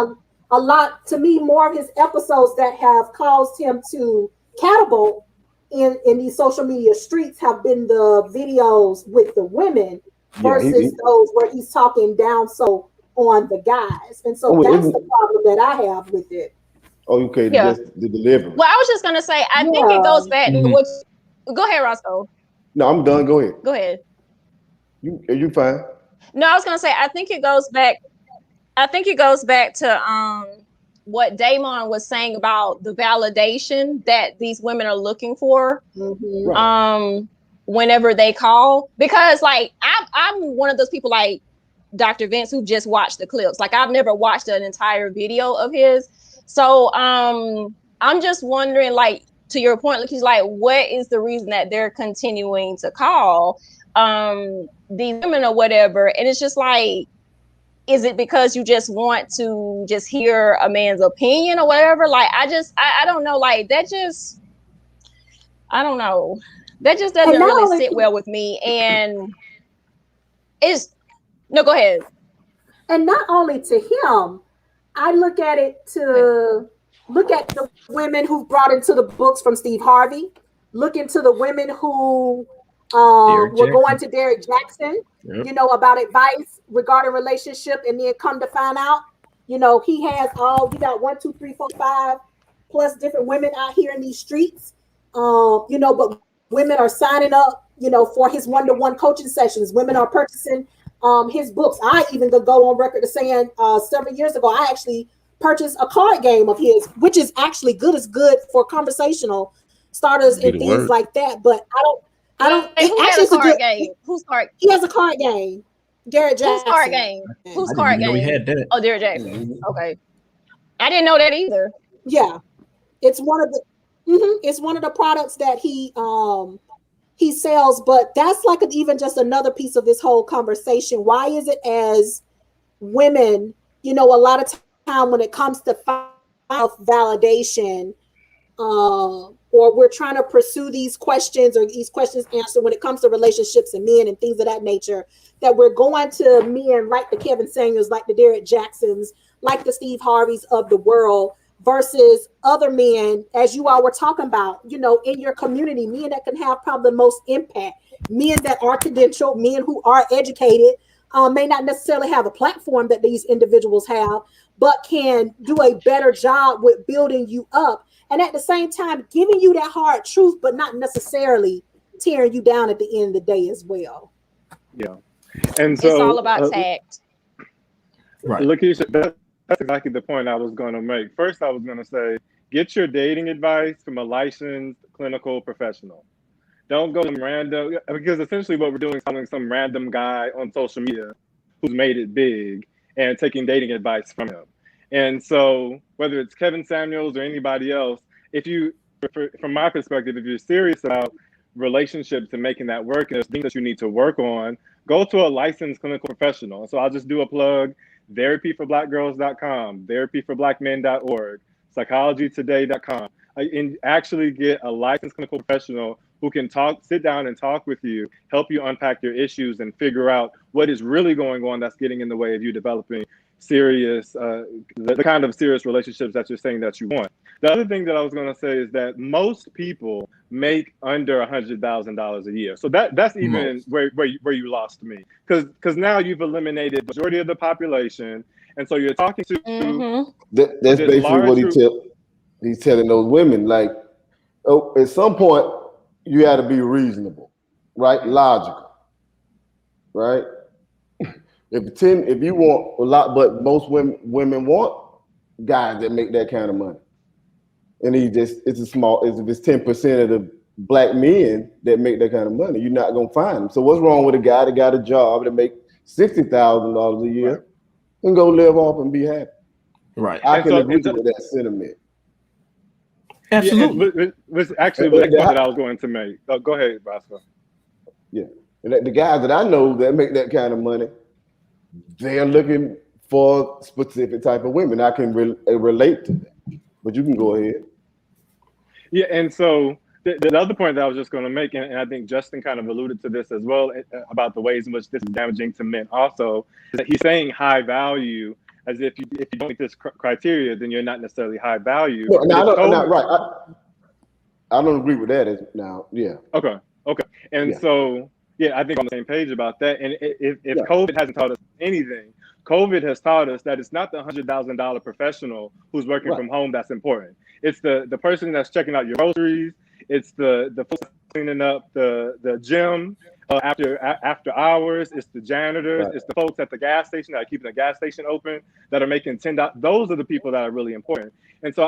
a lot. To me, more of his episodes that have caused him to catapult in these social media streets have been the videos with the women versus those where he's talking down so on the guys, and so that's the problem that I have with it. Oh, okay, just the delivery. Well, I was just gonna say, I think it goes back to what. Go ahead, Roscoe. No, I'm done. Go ahead. Go ahead. You fine? No, I was gonna say, I think it goes back to what Damon was saying about the validation that these women are looking for whenever they call. Because like I'm one of those people like Dr. Vince who just watched the clips. Like I've never watched an entire video of his. So I'm just wondering, like, to your point, like, he's like, what is the reason that they're continuing to call these women or whatever? And it's just like, is it because you just want to just hear a man's opinion or whatever? Like, I don't know. Like, that just, I don't know. That just doesn't really sit well with me. And go ahead. And not only to him, I look at the women who brought into the books from Steve Harvey, look into the women who were going to Derek Jackson, about advice regarding relationship, and then come to find out, he got 1, 2, 3, 4, 5 plus different women out here in these streets, but women are signing up, for his 1-to-1 coaching sessions. Women are purchasing his books. I even could go on record to saying several years ago, I actually purchased a card game of his, which is actually good. It's good for conversational starters and things like that. But I don't. Wait, who has a card game? Whose card? He has a card game. Derek Jackson. Whose card game? Whose card game? We had that. Oh, Derek Jackson. Okay, I didn't know that either. Yeah, it's one of the. It's one of the products that he sells, but that's like even just another piece of this whole conversation. Why is it as women, a lot of time when it comes to validation, or we're trying to pursue these questions or these questions answered when it comes to relationships and men and things of that nature, that we're going to men like the Kevin Samuels, like the Derek Jacksons, like the Steve Harveys of the world, versus other men, as you all were talking about, in your community, men that can have probably the most impact, men that are credentialed, men who are educated, may not necessarily have a platform that these individuals have, but can do a better job with building you up. And at the same time, giving you that hard truth, but not necessarily tearing you down at the end of the day as well. Yeah. And so it's all about tact. Right. Lakesha, that's exactly the point I was going to make. First, I was going to say, get your dating advice from a licensed clinical professional. Don't go to random, because essentially what we're doing is following some random guy on social media who's made it big and taking dating advice from him. And so whether it's Kevin Samuels or anybody else, from my perspective, if you're serious about relationships and making that work, and there's things that you need to work on, go to a licensed clinical professional. And so I'll just do a plug. therapyforblackgirls.com, therapyforblackmen.org, psychologytoday.com, and actually get a licensed clinical professional who can sit down and talk with you, help you unpack your issues and figure out what is really going on that's getting in the way of you developing serious, the kind of serious relationships that you're saying that you want. The other thing that I was going to say is that most people make under $100,000 a year. So that's even where you lost me, because now you've eliminated the majority of the population, and so you're talking to that's basically what he's telling those women. Like, at some point you got to be reasonable, right? Logical, right? If you want a lot, but most women want guys that make that kind of money. And it's 10% of the black men that make that kind of money, you're not gonna find them. So what's wrong with a guy that got a job that make $60,000 a year and go live off and be happy? Right. I can agree with that sentiment. Absolutely. Was actually the point that I was going to make. Go ahead, Roscoe. Yeah. And the guys that I know that make that kind of money, they're looking for specific type of women. I can relate to that. But you can go ahead. Yeah, and so the other point that I was just going to make, and I think Justen kind of alluded to this as well, about the ways in which this is damaging to men also, is that he's saying high value as if you don't meet this criteria, then you're not necessarily high value. No, I don't agree with that now. Yeah. Okay. And so, yeah, I think on the same page about that. And if COVID hasn't taught us anything, COVID has taught us that it's not the $100,000 professional who's working from home that's important. It's the person that's checking out your groceries. It's the folks cleaning up the gym after hours. It's the janitors. It's the folks at the gas station that are keeping the gas station open, that are making $10. Those are the people that are really important. And so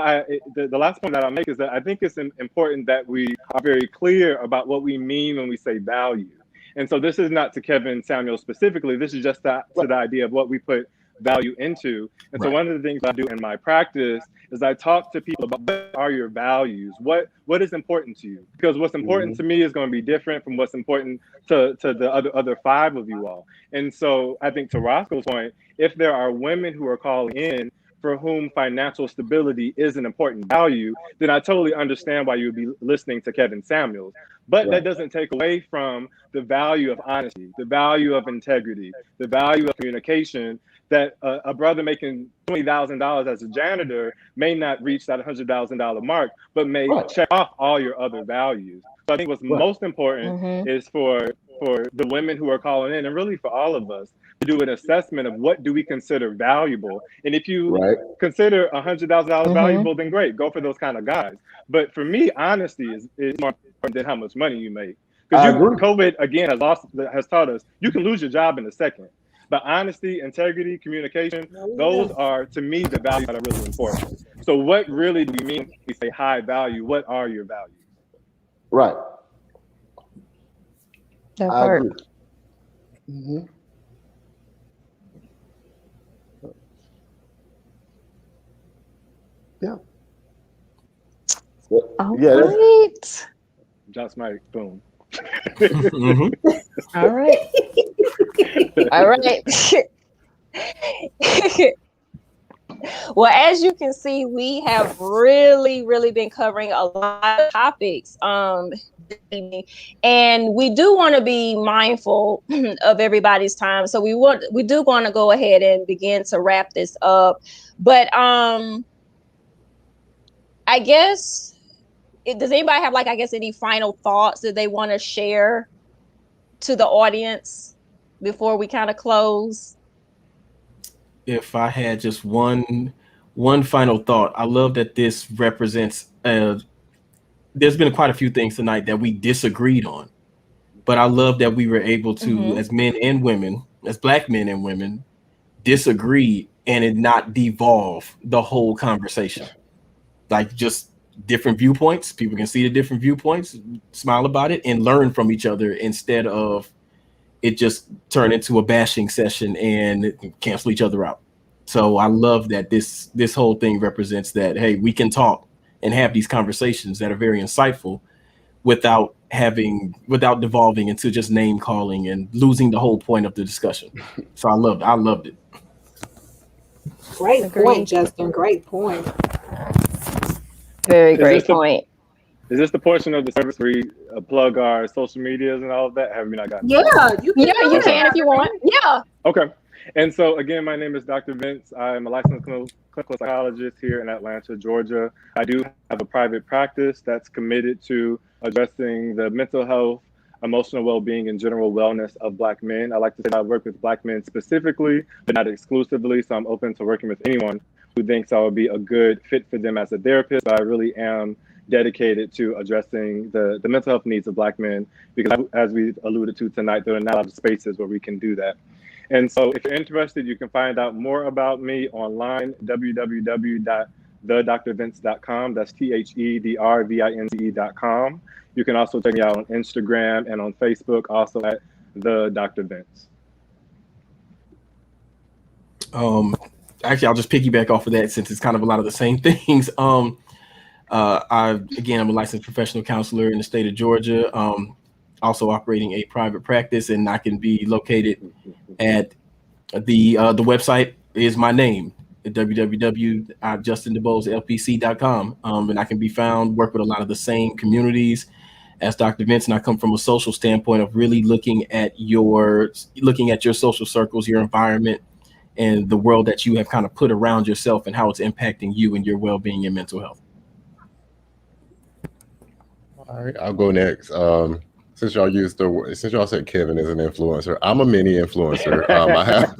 the last point that I'll make is that I think it's important that we are very clear about what we mean when we say value. And so this is not to Kevin Samuels specifically. This is just to the idea of what we put value into. And so one of the things I do in my practice is I talk to people about what are your values? What is important to you? Because what's important to me is going to be different from what's important to the other five of you all. And so I think to Roscoe's point, if there are women who are calling in for whom financial stability is an important value, then I totally understand why you would be listening to Kevin Samuels. But that doesn't take away from the value of honesty, the value of integrity, the value of communication, that a brother making $20,000 as a janitor may not reach that $100,000 mark, but may check off all your other values. So I think what's most important is for the women who are calling in, and really for all of us, to do an assessment of what do we consider valuable. And if you consider $100,000 valuable, then great, go for those kind of guys. But for me, honesty is more important than how much money you make. Because COVID, again, has taught us you can lose your job in a second. But honesty, integrity, communication, those are, to me, the values that are really important. So what really do we mean when we say high value? What are your values? Right. That I part. agree. Mm-hmm. Yeah. All Yeah. right. Just Mike, boom. All right. All right. Well, as you can see, we have really been covering a lot of topics this evening, and we do want to be mindful of everybody's time. So we do want to go ahead and begin to wrap this up. But I guess does anybody have like, I guess, any final thoughts that they want to share to the audience before we kind of close? If I had just one final thought, I love that this represents. There's been quite a few things tonight that we disagreed on, but I love that we were able to, as men and women, as Black men and women, disagree and it not devolve the whole conversation. Like just different viewpoints. People can see the different viewpoints, smile about it, and learn from each other instead of it just turn into a bashing session and cancel each other out. So I love that this whole thing represents that, hey, we can talk and have these conversations that are very insightful without devolving into just name calling and losing the whole point of the discussion. So I loved it. Great point, Justen. Great point. Very great point. Is this the portion of the service where we plug our social medias and all of that? Have we not gotten? Yeah, you can. Yeah, you can if you want. Yeah. Okay. And so again, my name is Dr. Vince. I'm a licensed clinical psychologist here in Atlanta, Georgia. I do have a private practice that's committed to addressing the mental health, emotional well-being, and general wellness of Black men. I like to say that I work with Black men specifically, but not exclusively. So I'm open to working with anyone who thinks I would be a good fit for them as a therapist. But I really am dedicated to addressing the mental health needs of Black men, because as we alluded to tonight, there are not a lot of spaces where we can do that. And so if you're interested, you can find out more about me online, www.thedrvince.com. That's THEDRVINCE.com. You can also check me out on Instagram and on Facebook, also at The Dr. Vince. Actually, I'll just piggyback off of that since it's kind of a lot of the same things. I'm a licensed professional counselor in the state of Georgia, also operating a private practice, and I can be located at the website is my name, www.justendeboslpc.com, and I can be found, work with a lot of the same communities as Dr. Vince, and I come from a social standpoint of really looking at your social circles, your environment, and the world that you have kind of put around yourself and how it's impacting you and your well-being and mental health. All right, I'll go next. Since y'all said Kevin is an influencer, I'm a mini influencer. I have.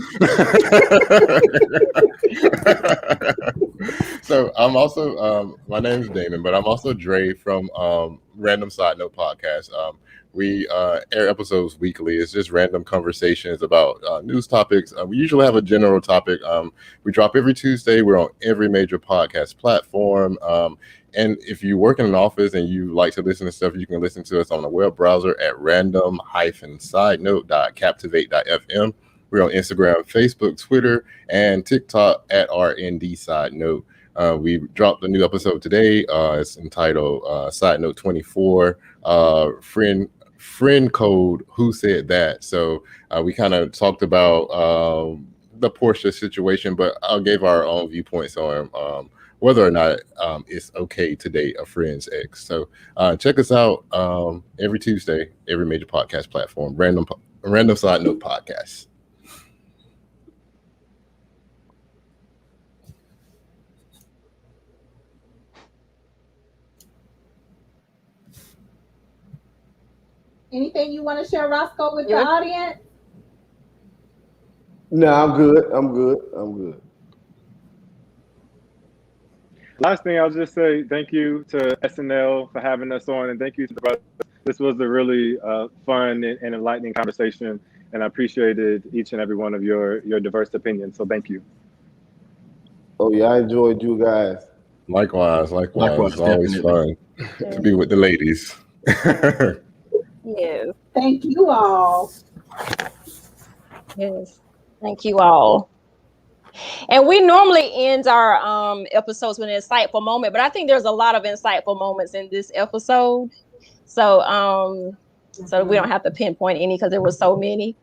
So I'm also, my name is Damon, but I'm also Dre from Random Side Note Podcast. We air episodes weekly. It's just random conversations about news topics. We usually have a general topic. We drop every Tuesday. We're on every major podcast platform. And if you work in an office and you like to listen to stuff, you can listen to us on the web browser at random-sidenote.captivate.fm. We're on Instagram, Facebook, Twitter, and TikTok at RND Side Note. We dropped a new episode today. It's entitled Side Note 24, friend code, who said that? So we kind of talked about the Portia situation, but I gave our own viewpoints on whether or not it's okay to date a friend's ex. So check us out every Tuesday, every major podcast platform, Random Side Note Podcast. Anything you want to share, Roscoe, with the audience? No, I'm good. Last thing, I'll just say thank you to SNL for having us on, and thank you to the brothers. This was a really fun and enlightening conversation, and I appreciated each and every one of your diverse opinions. So thank you. Oh yeah, I enjoyed you guys. Likewise. It's always fun to be with the ladies. Yes. Thank you all. Yes. Thank you all. And we normally end our episodes with an insightful moment, but I think there's a lot of insightful moments in this episode. So we don't have to pinpoint any because there were so many,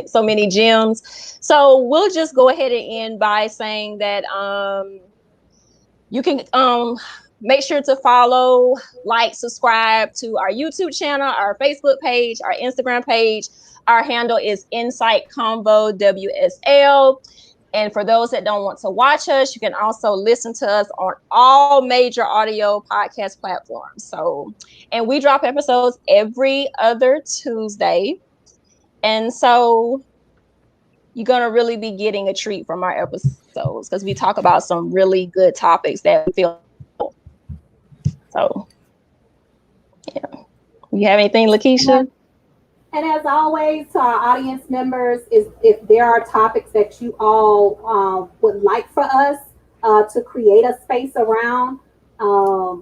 so many gems. So we'll just go ahead and end by saying that you can make sure to follow, like, subscribe to our YouTube channel, our Facebook page, our Instagram page. Our handle is Insight Convo WSL. And for those that don't want to watch us, you can also listen to us on all major audio podcast platforms. So, and we drop episodes every other Tuesday. And so you're going to really be getting a treat from our episodes because we talk about some really good topics that we feel. So, yeah. You have anything, Lakesha? And as always, to our audience members, if there are topics that you all would like for us to create a space around,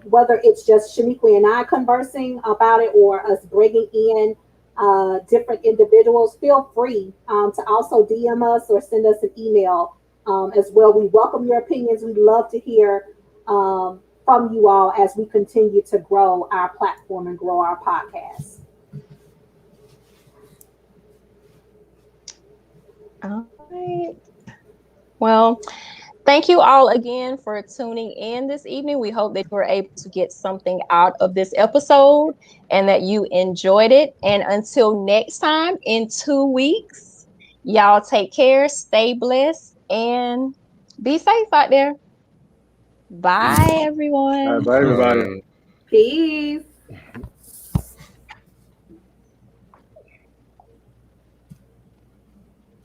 whether it's just Shnequia and I conversing about it or us bringing in different individuals, feel free to also DM us or send us an email as well. We welcome your opinions. We'd love to hear from you all as we continue to grow our platform and grow our podcast. All right. Well, thank you all again for tuning in this evening. We hope that you were able to get something out of this episode and that you enjoyed it. And until next time, in 2 weeks, y'all take care, stay blessed, and be safe out there. Bye, everyone. Bye, everybody. Peace.